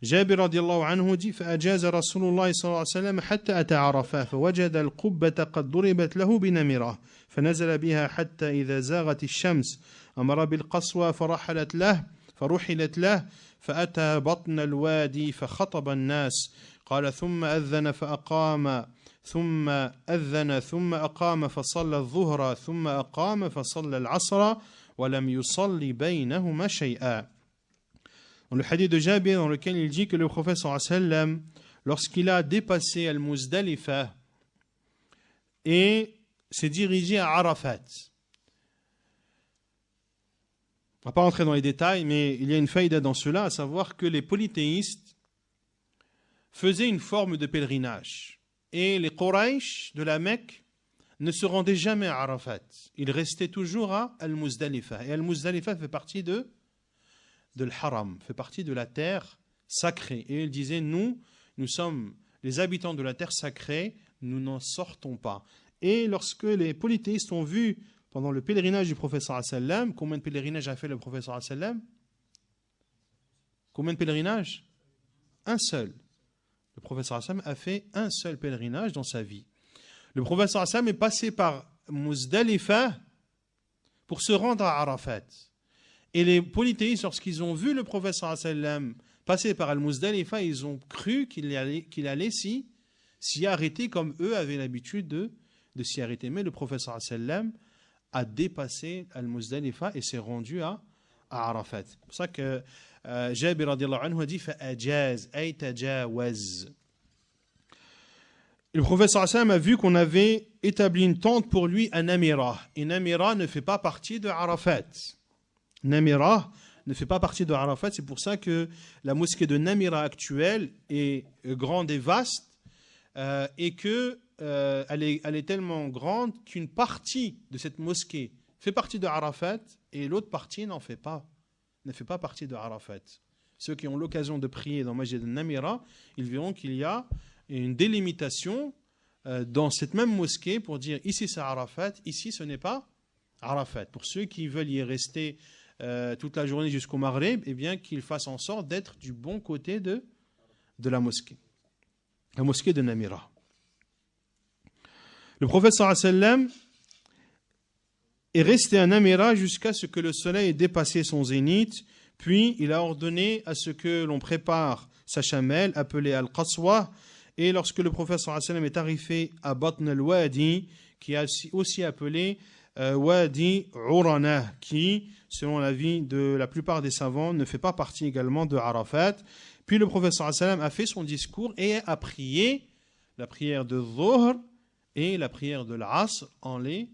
جابر رضي الله عنه دي فأجاز رسول الله صلى الله عليه وسلم حتى أتى عرفة فوجد القبة قد ضربت له بنمرة فنزل بها حتى إذا زاغت الشمس أمر بالقصوى فرحلت له فرحلت له فأتى بطن الوادي فخطب الناس قال ثم أذن فأقام ثم أذن ثم أقام فصلى الظهر ثم أقام فصلى العصر ولم يصلي بينهما شيئا. Dans le hadith de Jabir, dans lequel il dit que le prophète sallallahu alayhi wa sallam, lorsqu'il a dépassé Al-Muzdalifa et s'est dirigé à Arafat. On ne va pas rentrer dans les détails, mais il y a une faïda dans cela, à savoir que les polythéistes faisaient une forme de pèlerinage. Et les Quraysh de la Mecque ne se rendaient jamais à Arafat. Ils restaient toujours à Al-Muzdalifa. Et Al-Muzdalifa fait partie de l'Haram, fait partie de la terre sacrée. Et ils disaient, nous sommes les habitants de la terre sacrée, nous n'en sortons pas. Et lorsque les polythéistes ont vu, pendant le pèlerinage du prophète sallallahu alayhi wa sallam, combien de pèlerinages a fait le prophète sallallahu alayhi wa sallam? Combien de pèlerinages? Un seul. Le prophète sallallahu alayhi wa sallam a fait un seul pèlerinage dans sa vie. Le prophète sallallahu alayhi wa sallam est passé par Muzdalifa pour se rendre à Arafat. Et les polythéistes, lorsqu'ils ont vu le prophète sallallahu alayhi wa sallam passer par Al-Muzdalifa, ils ont cru qu'il allait s'y arrêter comme eux avaient l'habitude de s'y arrêter. Mais le prophète sallallahu alayhi wa sallam a dépassé Al-Muzdalifa et s'est rendu à Arafat. C'est pour ça que Jabir radiallahu anhu a dit فَأَجَازْ أَيْ تَجَاوَزْ. Le prophète sallallahu alayhi wa sallam a vu qu'on avait établi une tente pour lui à Namira. Et Namira ne fait pas partie de Arafat. Namira ne fait pas partie de Arafat. C'est pour ça que la mosquée de Namira actuelle est grande et vaste et que elle est tellement grande qu'une partie de cette mosquée fait partie de Arafat et l'autre partie ne fait pas partie de Arafat. Ceux qui ont l'occasion de prier dans Masjid al-Namira, ils verront qu'il y a une délimitation dans cette même mosquée pour dire ici c'est Arafat, ici ce n'est pas Arafat. Pour ceux qui veulent y rester toute la journée jusqu'au Maghreb, eh bien qu'ils fassent en sorte d'être du bon côté de la mosquée de Namira. Le prophète sallallahu alayhi wa sallam est resté à Namira jusqu'à ce que le soleil ait dépassé son zénith, puis il a ordonné à ce que l'on prépare sa chamelle appelée Al-Qaswa, et lorsque le prophète sallallahu alayhi wa sallam est arrivé à Batn al-Wadi, qui est aussi appelé Wadi Urana, qui, selon l'avis de la plupart des savants, ne fait pas partie également de Arafat. Puis le prophète sallallahu alayhi wa sallam a fait son discours et a prié la prière de Dhuhr et la prière de l'Asr en les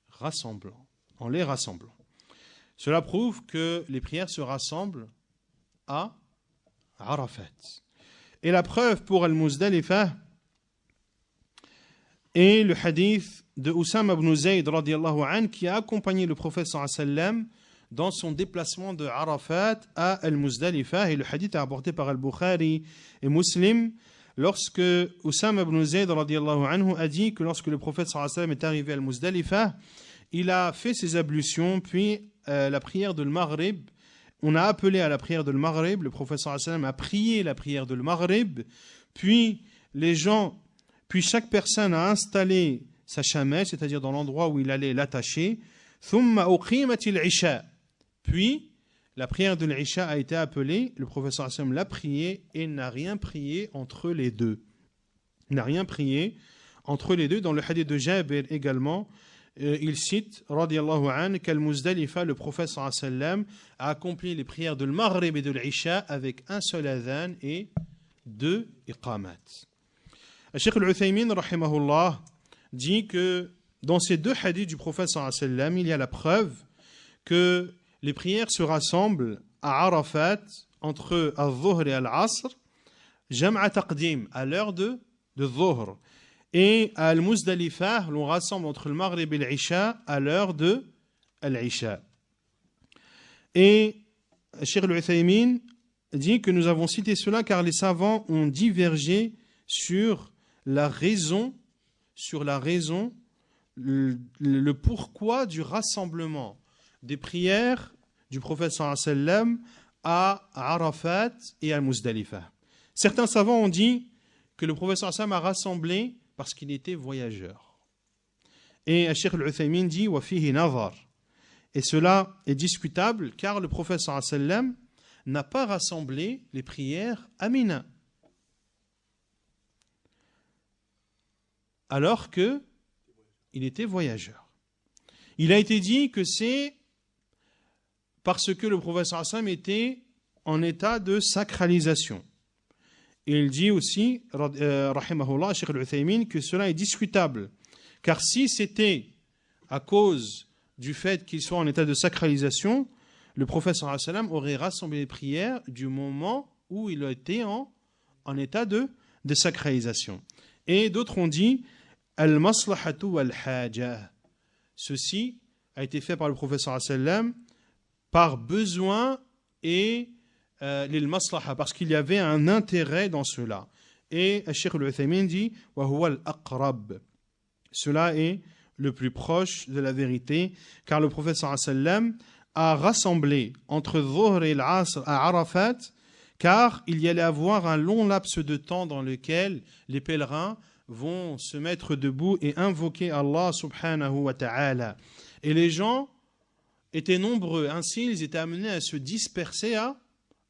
rassemblant. Cela prouve que les prières se rassemblent à Arafat. Et la preuve pour Al-Muzdalifa est le hadith de Oussama ibn Zayd radiallahu anhu qui a accompagné le prophète sallallahu alayhi wa sallam dans son déplacement de Arafat à Al-Muzdalifa. Et le hadith est apporté par Al-Bukhari et Muslim lorsque Oussama ibn Zayd radiallahu anhu a dit que lorsque le prophète sallallahu alayhi wa sallam est arrivé à Al-Muzdalifa, il a fait ses ablutions, puis la prière de l'Maghrib. On a appelé à la prière de l'Maghrib, le prophète sallallahu alayhi wa sallam a prié la prière de l'Maghrib, puis chaque personne a installé sa chamelle, c'est-à-dire dans l'endroit où il allait l'attacher. Thumma uqimat al-isha. Puis la prière de l'Isha a été appelée, le prophète sallallahu alayhi wa sallam l'a prié et n'a rien prié entre les deux. Dans le hadith de Jabir également, il cite, radiyallahu anhu, qu'Al-Muzdalifa, le prophète sallallahu alayhi wa sallam, a accompli les prières de l'Maghrib et de l'Isha avec un seul adhan et 2 iqamat. Cheikh Al-Uthaymin, rahimahullah, dit que dans ces deux hadiths du prophète sallallahu alayhi wa sallam, il y a la preuve que les prières se rassemblent à Arafat entre Al-Dhuhr et Al-Asr, Jam'a Taqdim, à l'heure de Dhuhr. Et à Al-Muzdalifa, l'on rassemble entre le Maghrib et l'Isha à l'heure de l'Isha. Et Cheikh Al-Uthaymin dit que nous avons cité cela car les savants ont divergé sur la raison, le pourquoi du rassemblement des prières du prophète sallallahu alayhi wa sallam à Arafat et à Muzdalifa. Certains savants ont dit que le prophète sallallahu alayhi wa sallam a rassemblé parce qu'il était voyageur. Et Cheikh Al-Uthaymin dit wa fihi nazar. Et cela est discutable car le prophète sallallahu alayhi wa sallam n'a pas rassemblé les prières à Mina, alors qu'il était voyageur. Il a été dit que c'est parce que le prophète sallallahu alayhi wa sallam était en état de sacralisation. Et il dit aussi, rahimahullah, Cheikh al-Uthaymin, que cela est discutable. Car si c'était à cause du fait qu'il soit en état de sacralisation, le prophète sallallahu alayhi wa sallam aurait rassemblé les prières du moment où il était en état de sacralisation. Et d'autres ont dit al-maslahatu wal-haja. Ceci a été fait par le prophète sallallahu alayhi wa sallam par besoin et lil maslaha, parce qu'il y avait un intérêt dans cela. Et Cheikh al-Uthaymin dit wa huwa al-aqrab. Cela est le plus proche de la vérité, car le prophète sallallahu alayhi wa sallam a rassemblé entre Dhuhr et l'Asr à Arafat, car il y allait avoir un long laps de temps dans lequel les pèlerins vont se mettre debout et invoquer Allah subhanahu wa ta'ala. Et les gens étaient nombreux, ainsi ils étaient amenés à se disperser à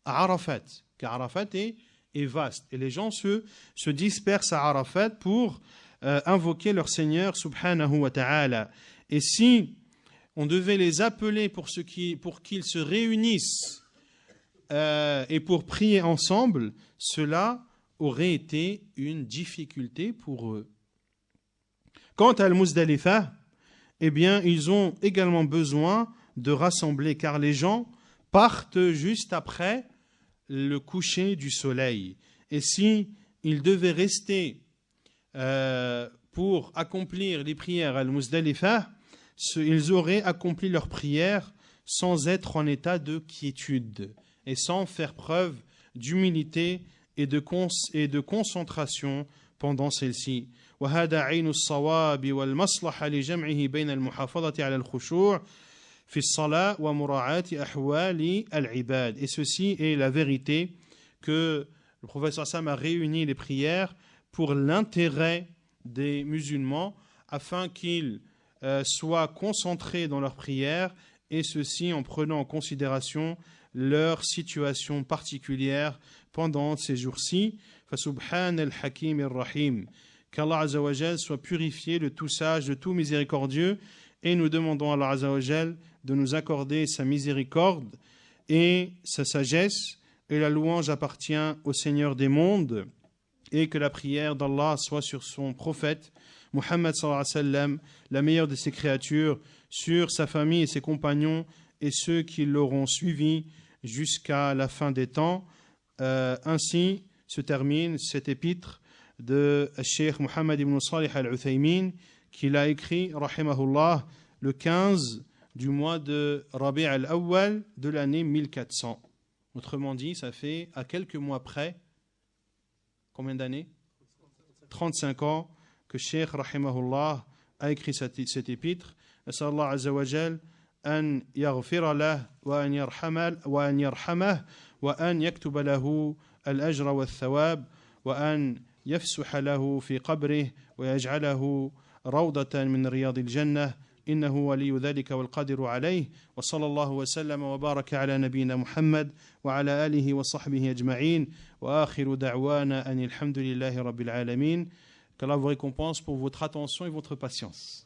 Arafat, car Arafat est vaste, et les gens se dispersent à Arafat pour invoquer leur Seigneur subhanahu wa ta'ala. Et si on devait les appeler pour qu'ils se réunissent et pour prier ensemble, cela aurait été une difficulté pour eux. Quant à Al-Muzdalifa, eh bien, ils ont également besoin de rassembler, car les gens partent juste après le coucher du soleil. Et si ils devaient rester pour accomplir les prières à Al-Muzdalifa, ils auraient accompli leurs prières sans être en état de quiétude et sans faire preuve d'humilité et de concentration pendant celle-ci. وهذا عين الصواب والمصلحة لجمعه بين المحافظة على الخشوع في الصلاة ومراعاة أحوال العباد. Et ceci est la vérité que le prophète sallallahu alayhi wa sallam a réuni les prières pour l'intérêt des musulmans afin qu'ils soient concentrés dans leurs prières, et ceci en prenant en considération leur situation particulière pendant ces jours-ci. فَسُبْحَانَ الْحَكِيمِ الرَّحِيمِ. Qu'Allah Azza wa Jal soit purifié, le tout sage, le tout miséricordieux, et nous demandons à Allah Azza wa Jal de nous accorder sa miséricorde et sa sagesse, et la louange appartient au Seigneur des mondes, et que la prière d'Allah soit sur son prophète Muhammad sallallahu alayhi wa sallam, la meilleure de ses créatures, sur sa famille et ses compagnons et ceux qui l'auront suivi jusqu'à la fin des temps. Ainsi se termine cet épître de Cheikh Muhammad ibn Salih al-Uthaymin, qu'il a écrit, rahimahullah, le 15 du mois de Rabi' al-Awwal de l'année 1400. Autrement dit, ça fait à quelques mois près, combien d'années? 35 ans que Cheikh rahimahullah a écrit cet épître. Nas'al Allah azza wa jal an yaghfira lahu wa an yarhamah wa an yaktuba lahu al-ajra wa al-thawab wa an yafsuha lahu fi qabrih wa yaj'alahu rawdatan min riyad al-jannah. إنه ولي ذلك والقادر عليه وصلى الله وسلم وبارك على نبينا محمد وعلى آله وصحبه أجمعين وآخر دعوانا أن الحمد لله رب العالمين. Qu'Allah vous récompense pour votre attention et votre patience.